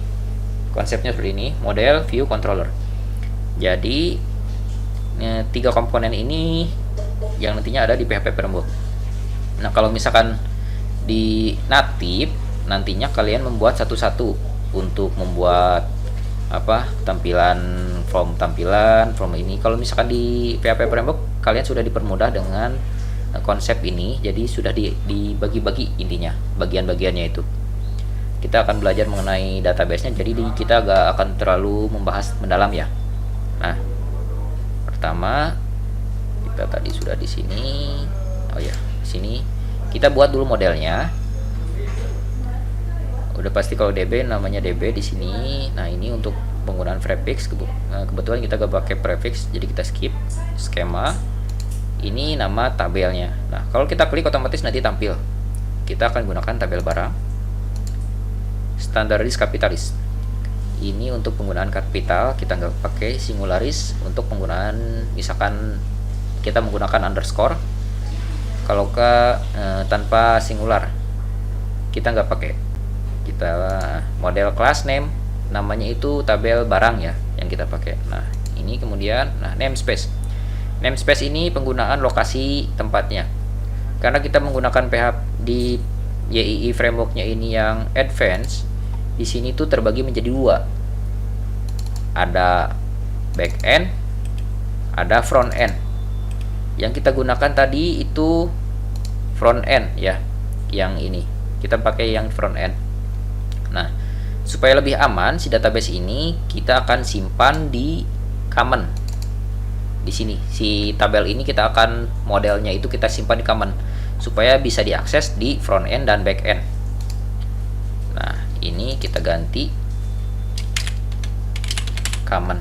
Konsepnya seperti ini, model, view, controller. Jadi tiga komponen ini yang nantinya ada di PHP framework. Nah, kalau misalkan di native nantinya kalian membuat satu-satu untuk membuat tampilan form tampilan, form ini. Kalau misalkan di PHP Framework kalian sudah dipermudah dengan konsep ini, jadi sudah dibagi-bagi intinya bagian-bagiannya itu. Kita akan belajar mengenai database-nya, jadi kita gak akan terlalu membahas mendalam ya. Nah, pertama kita tadi sudah di sini. Oh ya, di sini kita buat dulu modelnya. Udah pasti kalau DB namanya DB di sini. Nah, ini untuk penggunaan prefix. Kebetulan kita gak pakai prefix, jadi kita skip skema. Ini nama tabelnya. Nah, kalau kita klik otomatis nanti tampil. Kita akan gunakan tabel barang. Standardis kapitalis. Ini untuk penggunaan kapital, kita nggak pakai singularis. Untuk penggunaan misalkan kita menggunakan underscore, kalau tanpa singular kita nggak pakai. Kita model class name, namanya itu tabel barang ya yang kita pakai. Nah, ini kemudian namespace. Namespace ini penggunaan lokasi tempatnya. Karena kita menggunakan PHP di YII frameworknya ini yang advance, di sini tuh terbagi menjadi dua. Ada back end, ada front end. Yang kita gunakan tadi itu front end ya. Yang ini kita pakai yang front end. Nah, supaya lebih aman si database ini kita akan simpan di common. Di sini si tabel ini kita akan modelnya itu kita simpan di common supaya bisa diakses di front end dan back end. Nah, ini kita ganti common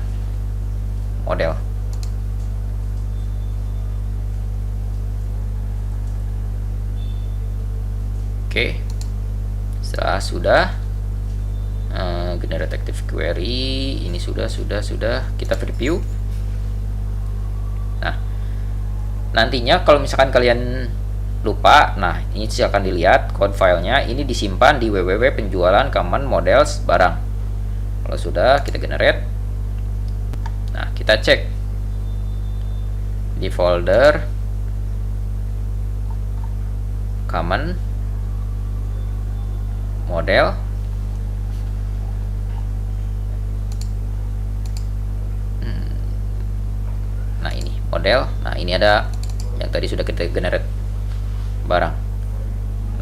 model. Oke, setelah sudah generate active query ini sudah kita preview. Nah, nantinya kalau misalkan kalian lupa, nah ini silakan dilihat code filenya, ini disimpan di www penjualan common models barang. Kalau sudah kita generate, nah kita cek di folder common model. Nah, ini model. Nah, ini ada yang tadi sudah kita generate barang.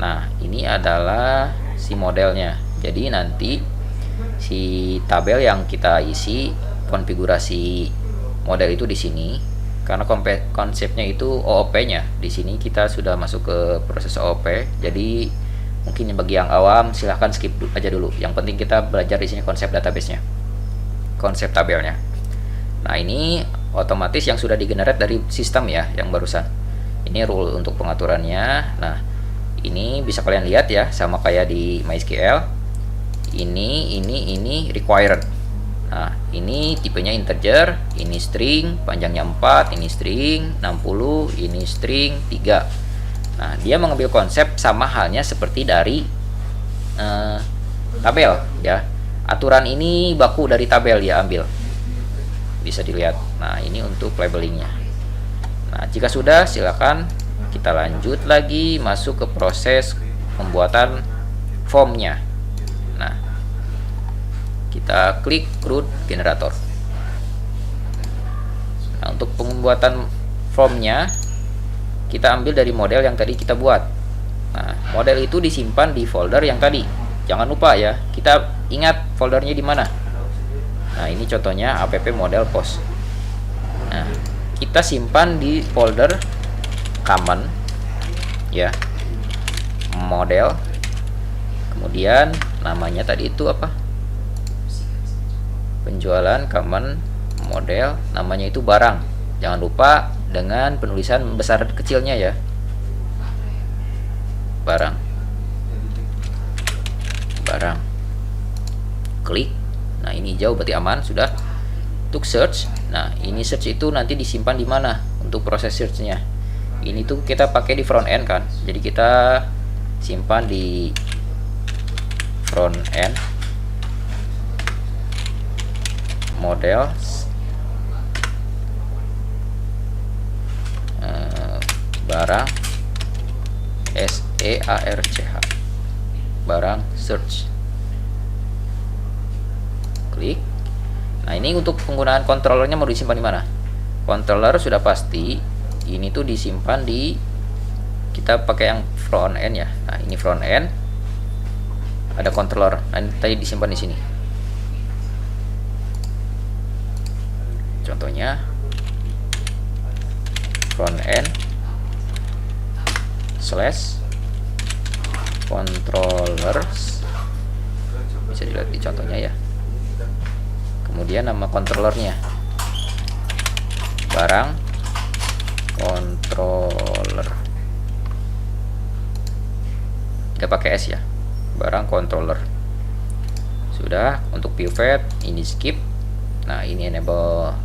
Nah, ini adalah si modelnya. Jadi nanti si tabel yang kita isi konfigurasi model itu di sini. Karena konsepnya itu OOP-nya. Di sini kita sudah masuk ke proses OOP. Jadi mungkin bagi yang awam silahkan skip aja dulu. Yang penting kita belajar di sini konsep database-nya, konsep tabelnya. Nah, ini otomatis yang sudah digenerate dari sistem ya yang barusan. Ini rule untuk pengaturannya. Nah, ini bisa kalian lihat ya, sama kayak di MySQL. Ini required. Nah, ini tipenya integer, ini string, panjangnya 4, ini string 60, ini string 3. Nah, dia mengambil konsep sama halnya seperti dari tabel ya. Aturan ini baku dari tabel dia ambil. Bisa dilihat. Nah, ini untuk labelingnya. Nah, jika sudah silakan kita lanjut lagi masuk ke proses pembuatan formnya. Nah, kita klik CRUD generator. Nah, untuk pembuatan formnya kita ambil dari model yang tadi kita buat. Nah, model itu disimpan di folder yang tadi. Jangan lupa ya, kita ingat foldernya di mana. Nah, ini contohnya app model post. Nah, kita simpan di folder common ya, model. Kemudian namanya tadi itu apa? Penjualan common model, namanya itu barang. Jangan lupa dengan penulisan besar kecilnya ya. Barang. Klik. Nah, ini hijau berarti aman sudah. Untuk search, nah ini search itu nanti disimpan di mana untuk proses searchnya. Ini tuh kita pakai di front end kan, jadi kita simpan di front end model barang search barang search. Klik. Nah, ini untuk penggunaan controllernya mau disimpan di mana? Controller sudah pasti ini tuh disimpan di, kita pakai yang front end ya. Nah, ini front end, ada controller. Nah, ini tadi disimpan di sini. Contohnya front end slash controllers, bisa dilihat di contohnya ya. Kemudian nama controllernya barang controller, kita pakai S ya, barang controller. Sudah. Untuk pivot ini skip. Nah, ini enable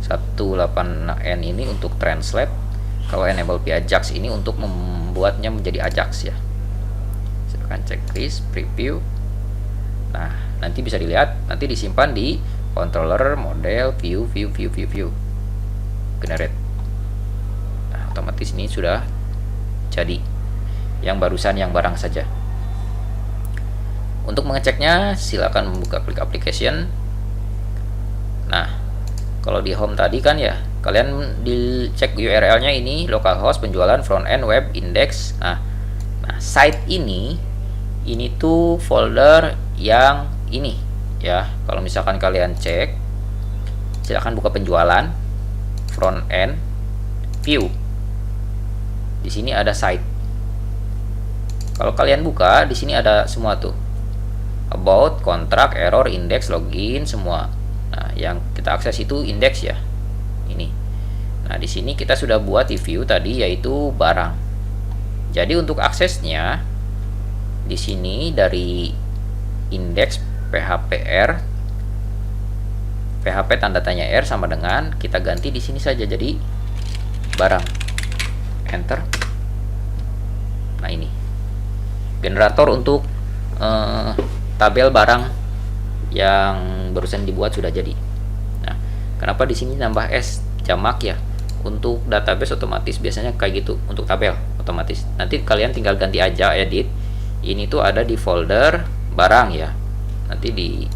18N ini untuk translate. Kalau enable p-ajax ini untuk membuatnya menjadi ajax ya. Silakan checklist preview. Nah, nanti bisa dilihat, nanti disimpan di controller model view generate. Nah, otomatis ini sudah jadi. Yang barusan yang barang saja. Untuk mengeceknya silakan membuka klik application. Nah, kalau di home tadi kan ya, kalian dicek URL-nya ini localhost penjualan front end web index. Nah, site ini tuh folder yang ini ya. Kalau misalkan kalian cek, silakan buka penjualan front end view. Di sini ada site. Kalau kalian buka, di sini ada semua tuh. About, contract, error, index, login, semua. Nah, yang kita akses itu index ya. Ini. Nah, di sini kita sudah buat di view tadi, yaitu barang. Jadi untuk aksesnya di sini dari index phpr, php tanda tanya r sama dengan, kita ganti di sini saja jadi barang. Enter. Nah, ini generator untuk tabel barang yang barusan dibuat sudah jadi. Nah, kenapa di sini nambah S jamak ya? Untuk database otomatis biasanya kayak gitu, untuk tabel otomatis. Nanti kalian tinggal ganti aja edit. Ini tuh ada di folder barang ya. Nanti di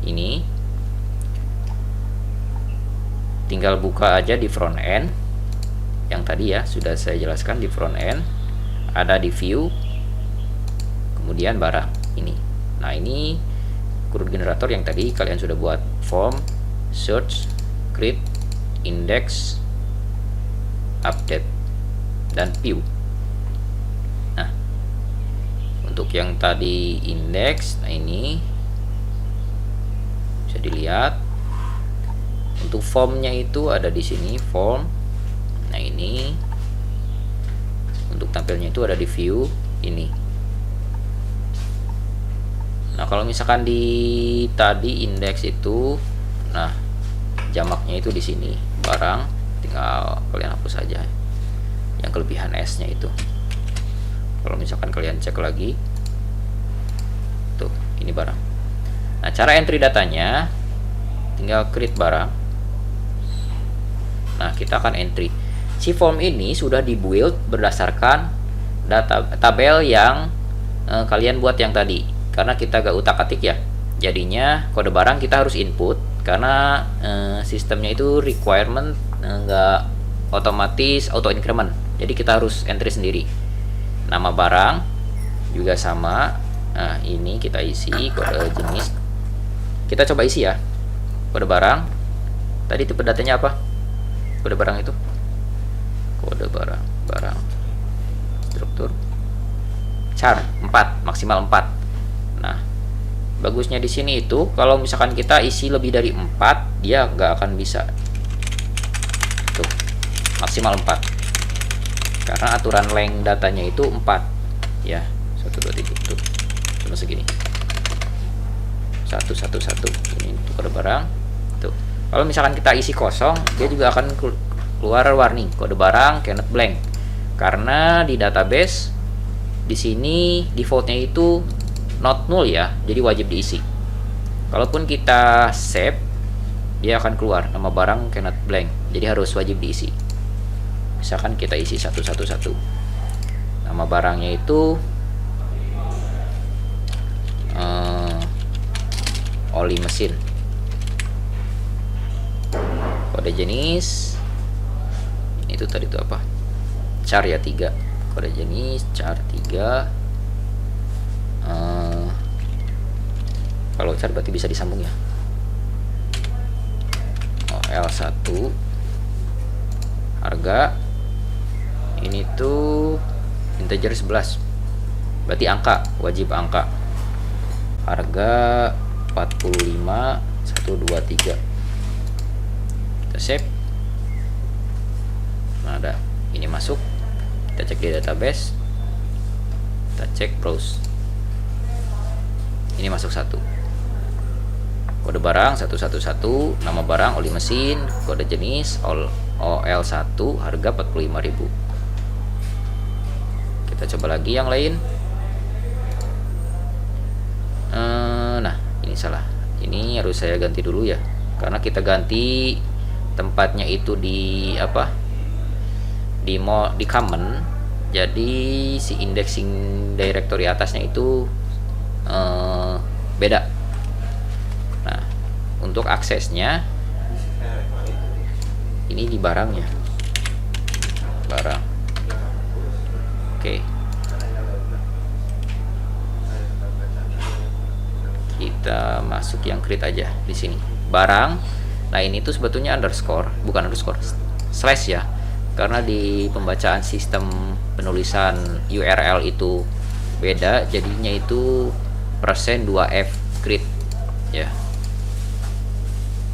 ini tinggal buka aja di front end. Yang tadi ya sudah saya jelaskan, di front end ada di view, kemudian barang ini. Nah, ini CRUD generator yang tadi kalian sudah buat, form, search, create, index, update, dan view. Nah, untuk yang tadi index, nah ini bisa dilihat. Untuk formnya itu ada di sini form. Nah, ini untuk tampilnya itu ada di view ini. Nah, kalau misalkan di tadi index itu, nah jamaknya itu di sini barang, tinggal kalian hapus saja yang kelebihan S-nya itu. Kalau misalkan kalian cek lagi, tuh ini barang. Nah, cara entry datanya tinggal create barang. Nah, kita akan entry. Si form ini sudah dibuild berdasarkan tabel yang kalian buat yang tadi. Karena kita gak utak-atik ya, jadinya kode barang kita harus input. Karena sistemnya itu requirement nggak otomatis auto increment, jadi kita harus entry sendiri. Nama barang juga sama. Nah, ini kita isi kode jenis. Kita coba isi ya kode barang. Tadi tipe datanya apa? Kode barang itu kode barang struktur char 4, maksimal 4. Nah, bagusnya di sini itu kalau misalkan kita isi lebih dari 4, dia nggak akan bisa. Tuh, maksimal 4. Karena aturan length datanya itu 4. Ya, 1 2 3 tuh. Cuma segini. 1 1 1. Ini untuk kode barang. Tuh. Kalau misalkan kita isi kosong, dia juga akan keluar warning kode barang cannot blank. Karena di database di sini defaultnya itu not null ya, jadi wajib diisi. Kalaupun kita save, dia akan keluar nama barang cannot blank, jadi harus wajib diisi. Misalkan kita isi 111, nama barangnya itu oli mesin. kode jenis ini tuh tadi tuh apa, char ya 3, kode jenis char 3. Kalau char berarti bisa disambung ya. L1 harga ini tuh integer 11, berarti angka, wajib angka. Harga 45 123. Kita save. Nah, ada ini masuk. Kita cek di database. Kita cek browse. Ini masuk 1. Kode barang 111, nama barang oli mesin, kode jenis OL1, harga 45.000. Kita coba lagi yang lain. Nah, ini salah. Ini harus saya ganti dulu ya, karena kita ganti tempatnya itu di apa? Di common. Jadi si indexing directory atasnya itu beda. Nah, untuk aksesnya ini di barangnya, barang. Oke, kita masuk yang create aja di sini barang. Nah, ini tuh sebetulnya underscore, bukan underscore, slash ya, karena di pembacaan sistem penulisan URL itu beda, jadinya itu %2f create ya.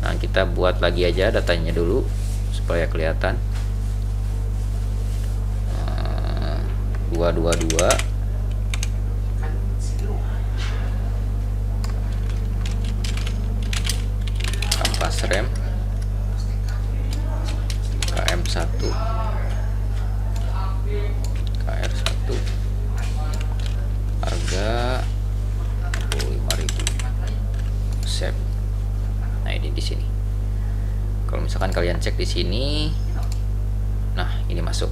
Nah, kita buat lagi aja datanya dulu supaya kelihatan. 222 kampas rem KM1 KR1 harga 65.000. Save. Nah, ini di sini. Kalau misalkan kalian cek di sini, nah ini masuk.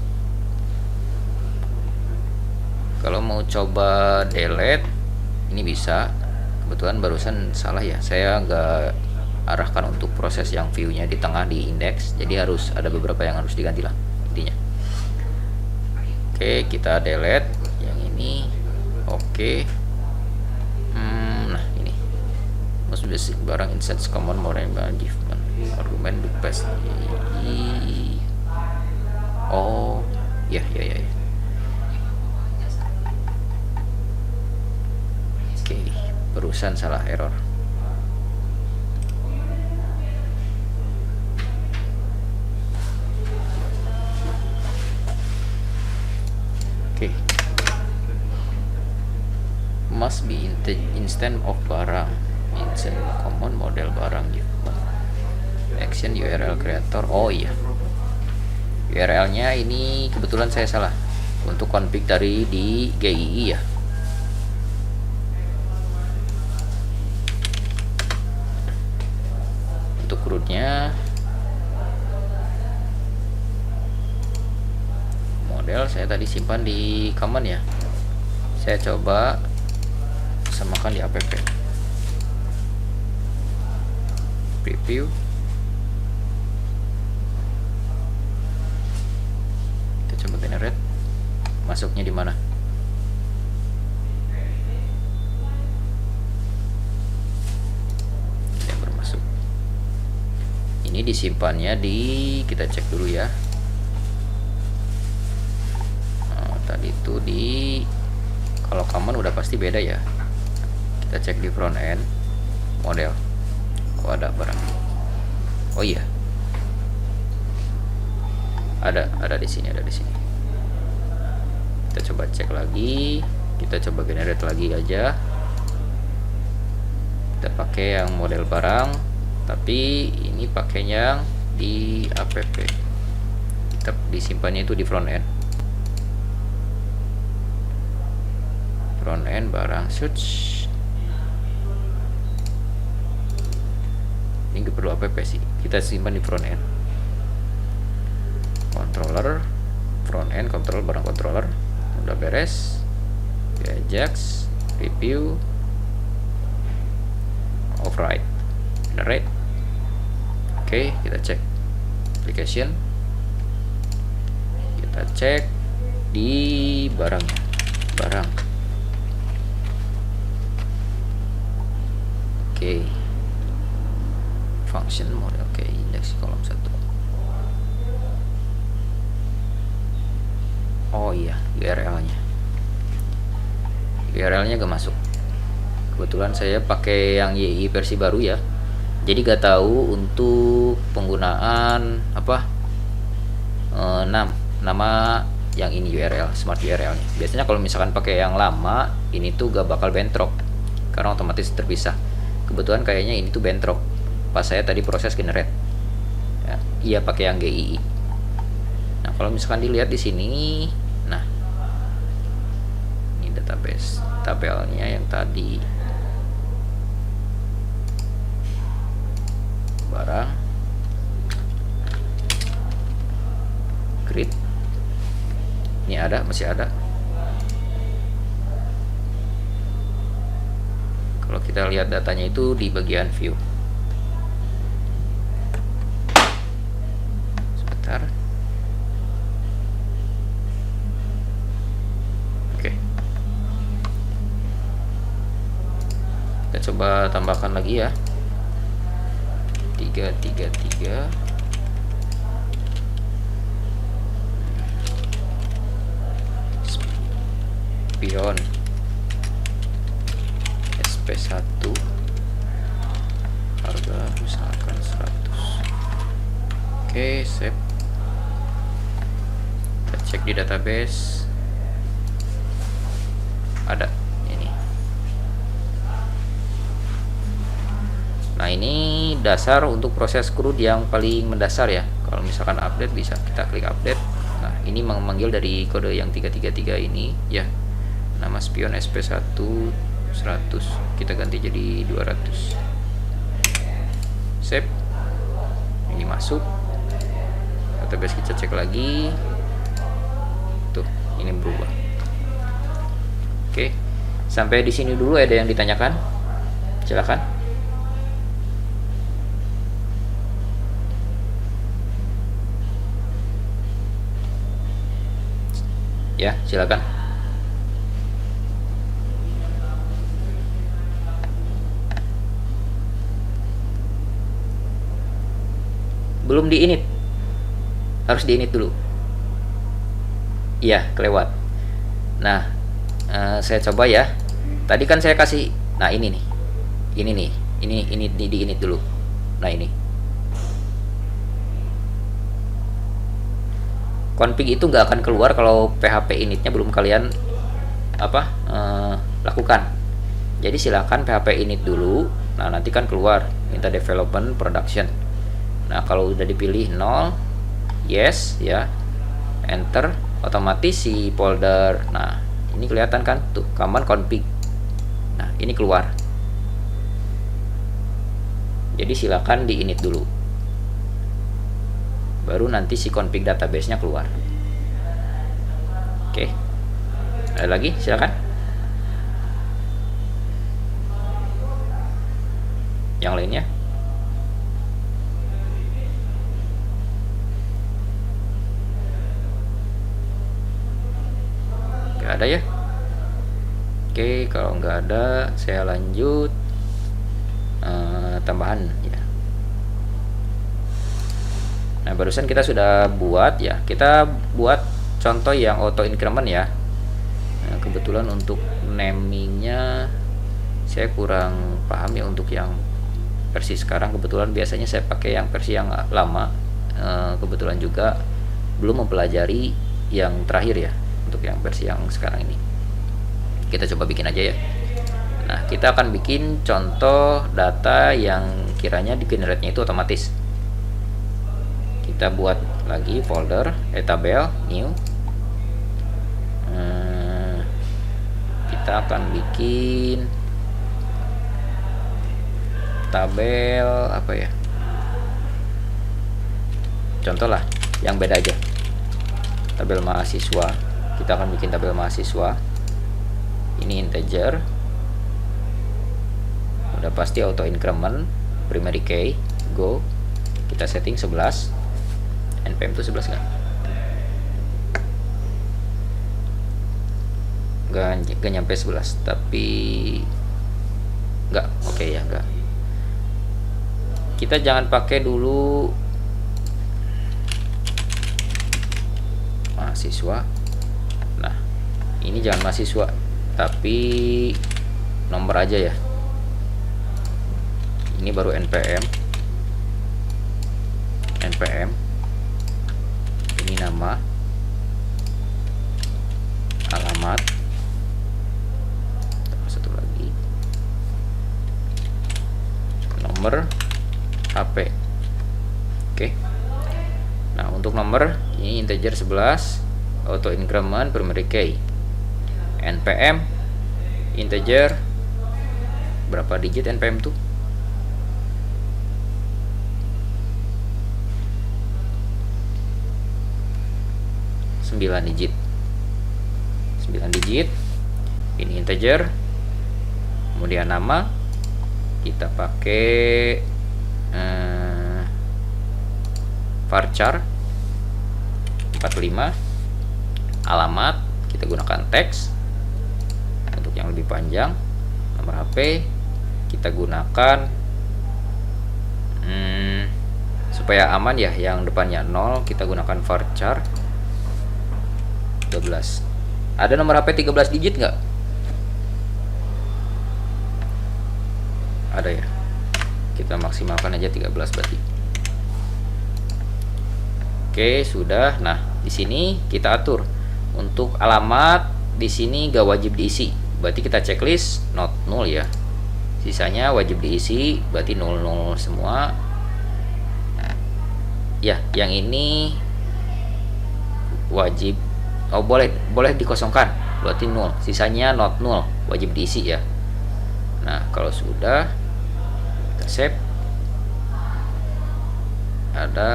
Kalau mau coba delete, ini bisa. Kebetulan barusan salah ya, saya nggak arahkan untuk proses yang view-nya di tengah di index, jadi harus ada beberapa yang harus diganti lah intinya. Oke, kita delete yang ini. Oke. Nah, ini most basic barang insets common more given argument the best. Oh ya. Oke, barusan salah, error. Oke, must be instant of barang, instant common model barang gitu. Action URL creator. Oh iya, URL nya ini kebetulan saya salah untuk config dari di GII ya. Untuk rootnya model saya tadi simpan di common ya, saya coba samakan di app preview. Kita coba generate, masuknya di mana? Tidak bermasuk. Ini disimpannya di, kita cek dulu ya. Tadi itu di, kalau common udah pasti beda ya. Kita cek di front end model. Oh, ada barang. Oh iya, ada di sini, Kita coba cek lagi, kita coba generate lagi aja. Kita pakai yang model barang, tapi ini pakainya yang di app. Kita disimpannya itu di front end. Front end barang search. Ini nggak perlu app sih, kita simpan di front end. Controller, front end control barang controller udah beres. Ajax, review, override, generate. Oke, kita cek. application, kita cek di barangnya, barang. Oke. Function mode, oke, indeks kolom 1. Oh iya, URL-nya gak masuk. Kebetulan saya pakai yang YI versi baru ya. Jadi gak tahu untuk penggunaan nama yang ini URL, smart URL-nya. Biasanya kalau misalkan pakai yang lama, ini tuh gak bakal bentrok karena otomatis terpisah. Kebetulan kayaknya ini tuh bentrok pas saya tadi proses generate. Ya, iya pakai yang GII. Nah, kalau misalkan dilihat di sini, nah ini database tabelnya yang tadi, barang, grid, ini masih ada. Kalau kita lihat datanya itu di bagian view. Sebentar. Oke. Kita coba tambahkan lagi ya. 333. Spion SP1, harga misalkan 100. Oke, save. Kita cek di database, ada ini. Nah, ini dasar untuk proses CRUD yang paling mendasar ya. Kalau misalkan update, bisa kita klik update. Nah, ini memanggil dari kode yang 333 ini ya. Nama spion SP1 100, kita ganti jadi 200. Save. Ini masuk. Database kita cek lagi. Tuh, ini berubah. Oke. Sampai di sini dulu, ada yang ditanyakan? Silakan. Ya, silakan. Belum di init, harus di init dulu. Iya, kelewat. Nah, saya coba ya. Tadi kan saya kasih, nah ini nih, ini di init dulu. Nah, ini config itu nggak akan keluar kalau PHP initnya belum kalian lakukan. Jadi silakan PHP init dulu. Nah, nanti kan keluar minta development production. Nah, kalau udah dipilih 0, yes ya, enter, otomatis si folder, nah ini kelihatan kan tuh, command config. Nah, ini keluar. Jadi silakan di init dulu, baru nanti si config database nya keluar. Oke, ada lagi, silakan. Yang lainnya. Ada ya. Oke, kalau nggak ada, saya lanjut tambahan ya. Nah, barusan kita sudah buat ya, kita buat contoh yang auto increment ya. Nah, kebetulan untuk namingnya saya kurang paham ya untuk yang versi sekarang. Kebetulan biasanya saya pakai yang versi yang lama. Kebetulan juga belum mempelajari yang terakhir ya, untuk yang versi yang sekarang ini. Kita coba bikin aja ya. Nah, kita akan bikin contoh data yang kiranya di generate-nya itu otomatis. Kita buat lagi folder tabel new. Kita akan bikin tabel apa ya, contoh lah yang beda aja, tabel mahasiswa. Kita akan bikin tabel mahasiswa. Ini integer, udah pasti auto increment, primary key, go. Kita setting 11. NPM tuh 11 nggak nyampe 11, tapi nggak, oke ya, nggak. Kita jangan pakai dulu mahasiswa. Nah, ini jangan mahasiswa, tapi nomor aja ya. Ini baru NPM. Ini nama, alamat, satu lagi nomor HP. Oke. Nah, untuk nomor ini integer 11, auto increment primary key. NPM integer berapa digit NPM tuh? 9 digit. 9 digit. Ini integer. Kemudian nama kita pakai varchar 45. Alamat kita gunakan teks. Untuk yang lebih panjang, nomor HP kita gunakan supaya aman ya, yang depannya 0 kita gunakan varchar 13. Ada nomor HP 13 digit nggak? Ada ya. Kita maksimalkan aja 13 berarti. Oke, sudah. Nah, di sini kita atur untuk alamat, di sini gak wajib diisi. Berarti kita checklist not null ya. Sisanya wajib diisi, berarti 00 semua. Ya, yang ini wajib, oh boleh dikosongkan, berarti 0. Sisanya not null, wajib diisi ya. Nah, kalau sudah kita save. Ada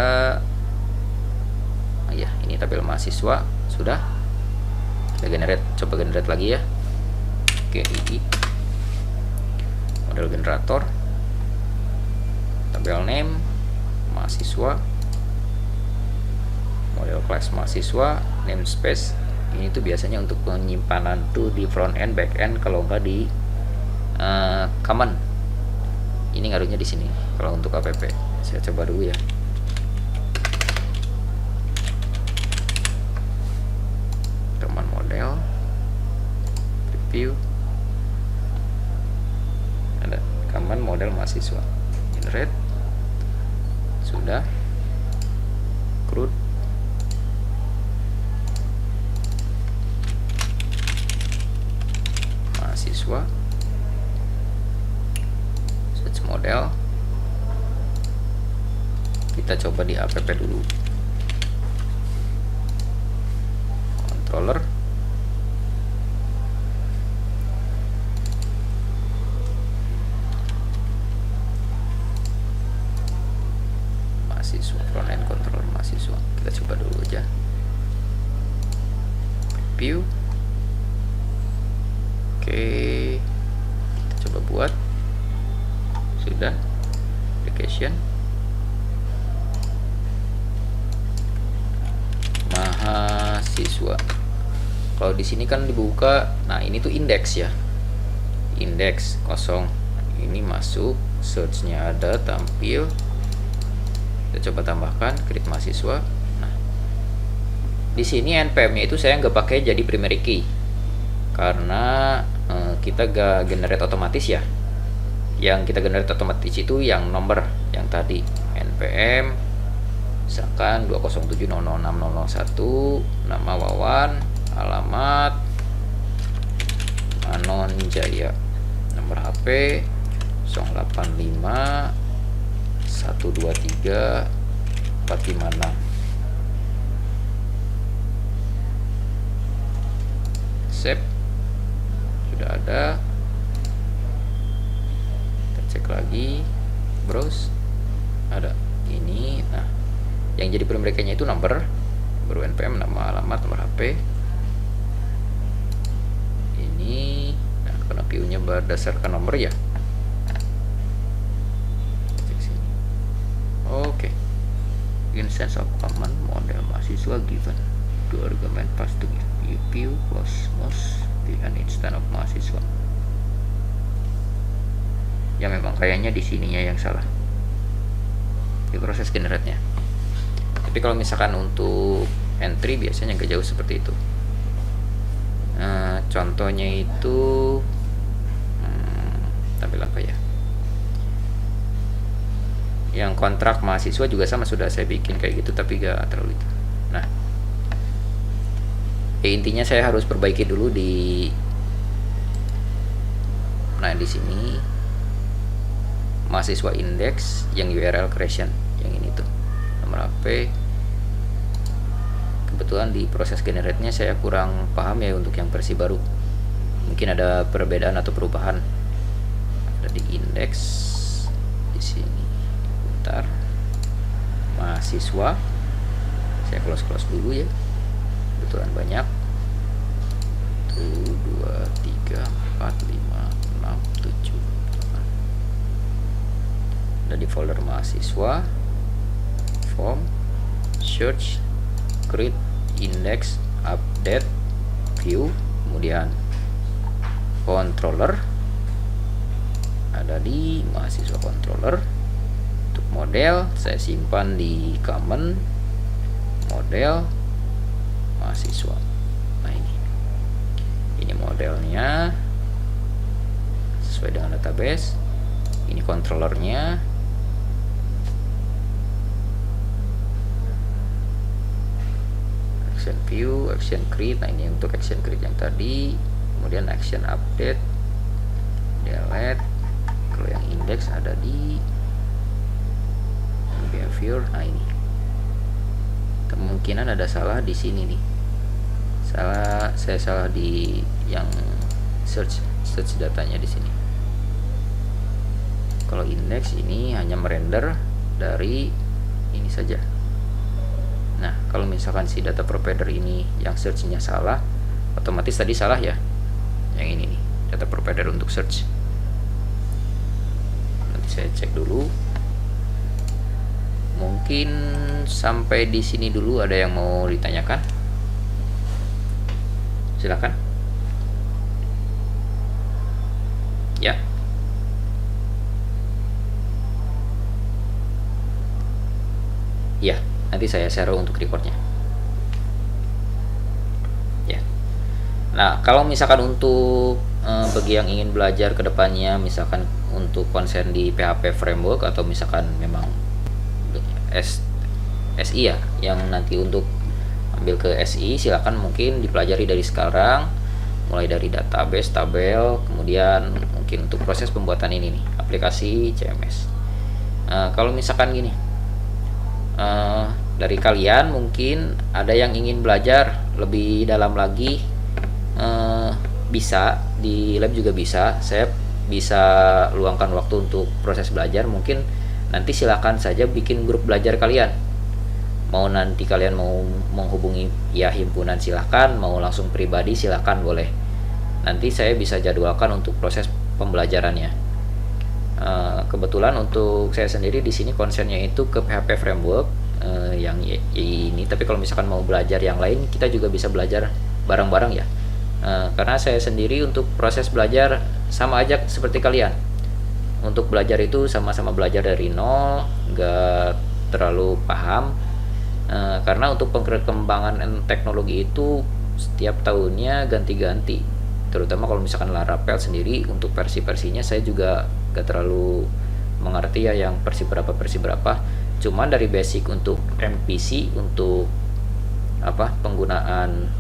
ya, ini tabel mahasiswa sudah. Kita coba generate lagi ya. Oke, ini model generator, tabel name mahasiswa, model class mahasiswa, namespace. Ini tuh biasanya untuk penyimpanan tuh di front end, back end, kalau enggak di common. Ini ngaruhnya di sini. Kalau untuk app, saya coba dulu ya. Common model, preview, ada common model mahasiswa, generate, sudah, CRUD, mahasiswa, search model. Kita coba di app dulu, controller, mahasiswa, front end controller mahasiswa. Kita coba dulu aja, view. Oke, kita coba buat, sudah, application mahasiswa. Kalau di sini kan dibuka, nah ini tuh indeks ya, indeks kosong. Ini masuk, searchnya ada, tampil. Kita coba tambahkan create mahasiswa. Nah, di sini npm-nya itu saya nggak pakai jadi primary key karena kita gak generate otomatis ya. Yang kita generate otomatis itu yang nomor yang tadi, npm misalkan 207.006.001, nama Wawan, alamat Manon Jaya, nomor HP 085 123 456. Save. Sudah ada. Kita cek lagi, browse, ada ini. Nah, yang jadi primary key-nya itu nomor, baru npm, nama, alamat, nomor HP. Ini, nah, karena view-nya berdasarkan nomor ya. Cek sini. Oke, instance of common model mahasiswa given dua argument pass to view close most di an instance of mahasiswa. Ya memang kayaknya di sininya yang salah di proses generate-nya. Tapi kalau misalkan untuk entry biasanya nggak jauh seperti itu. Contohnya itu tampil apa ya? Yang kontrak mahasiswa juga sama, sudah saya bikin kayak gitu tapi gak terlalu itu. Nah, intinya saya harus perbaiki dulu di sini mahasiswa index yang URL creation yang ini tuh nomor HP. Kebetulan di proses generate-nya saya kurang paham ya untuk yang versi baru. Mungkin ada perbedaan atau perubahan. Ada di index di sini. Bentar. Mahasiswa. Saya close dulu ya. Kebetulan banyak. 1 2 3 4 5 6 7 8. Ada di folder mahasiswa, form, search, create, index, update, view, kemudian controller. Ada di mahasiswa controller. Untuk model saya simpan di common model mahasiswa. Nah ini modelnya sesuai dengan database. Ini controllernya. Action view, action create. Nah ini untuk action create yang tadi. Kemudian action update, delete. Kalau yang index ada di behavior. Nah ini kemungkinan ada salah di sini nih. Saya salah di yang search datanya di sini. Kalau index ini hanya merender dari ini saja. Nah, kalau misalkan si data provider ini yang search-nya salah, otomatis tadi salah ya. Yang ini nih, data provider untuk search. Nanti saya cek dulu. Mungkin sampai di sini dulu ada yang mau ditanyakan? Silakan. Ya. Ya, nanti saya share untuk recordnya. Ya. Nah, kalau misalkan untuk bagi yang ingin belajar ke depannya, misalkan untuk konsen di PHP framework atau misalkan memang SI ya, yang nanti untuk ambil ke SI, silakan mungkin dipelajari dari sekarang, mulai dari database, tabel, kemudian mungkin untuk proses pembuatan ini nih, aplikasi CMS. Kalau misalkan gini, dari kalian mungkin ada yang ingin belajar lebih dalam lagi, bisa di lab juga bisa. Saya bisa luangkan waktu untuk proses belajar. Mungkin nanti silakan saja bikin grup belajar kalian. Mau nanti kalian mau menghubungi ya himpunan silahkan, mau langsung pribadi silahkan, boleh. Nanti saya bisa jadwalkan untuk proses pembelajarannya. Kebetulan untuk saya sendiri di sini konsennya itu ke PHP framework yang ini. Tapi kalau misalkan mau belajar yang lain, kita juga bisa belajar bareng-bareng ya. Karena saya sendiri untuk proses belajar sama aja seperti kalian. Untuk belajar itu sama-sama belajar dari nol, nggak terlalu paham. Karena untuk perkembangan teknologi itu setiap tahunnya ganti-ganti. Terutama kalau misalkan Laravel sendiri untuk versi-versinya saya juga gak terlalu mengerti ya yang versi berapa. Cuman dari basic untuk MVC, untuk penggunaan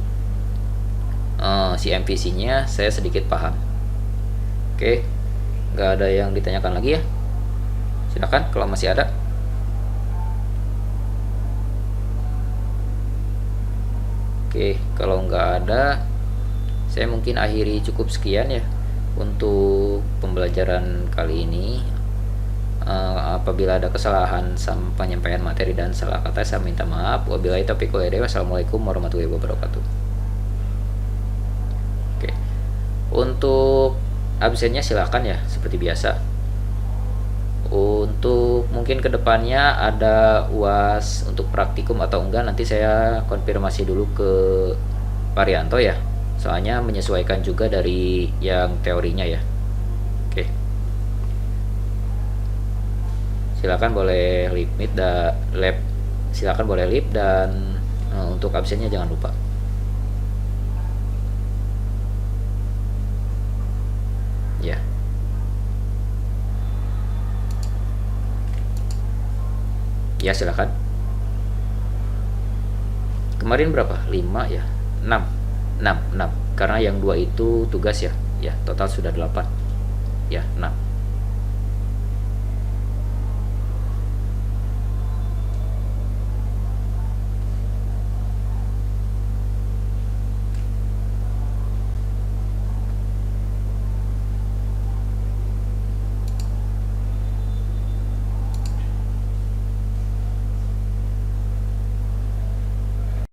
si MVC-nya saya sedikit paham. Oke, gak ada yang ditanyakan lagi ya? Silakan kalau masih ada. Oke, kalau nggak ada, saya mungkin akhiri cukup sekian ya untuk pembelajaran kali ini. Apabila ada kesalahan sama penyampaian materi dan salah kata, saya minta maaf. Wabillahi taufiq wal hidayah. Wassalamualaikum warahmatullahi wabarakatuh. Oke, untuk absennya silakan ya seperti biasa. Untuk Untuk mungkin kedepannya ada UAS untuk praktikum atau enggak, nanti saya konfirmasi dulu ke Parianto ya, soalnya menyesuaikan juga dari yang teorinya ya. Oke, silakan boleh limit lab, silakan boleh lip, dan untuk absennya jangan lupa ya. Ya silakan. Kemarin berapa? 5 ya? 6. 6 karena yang 2 itu tugas ya. Ya, total sudah 8. Ya, 6.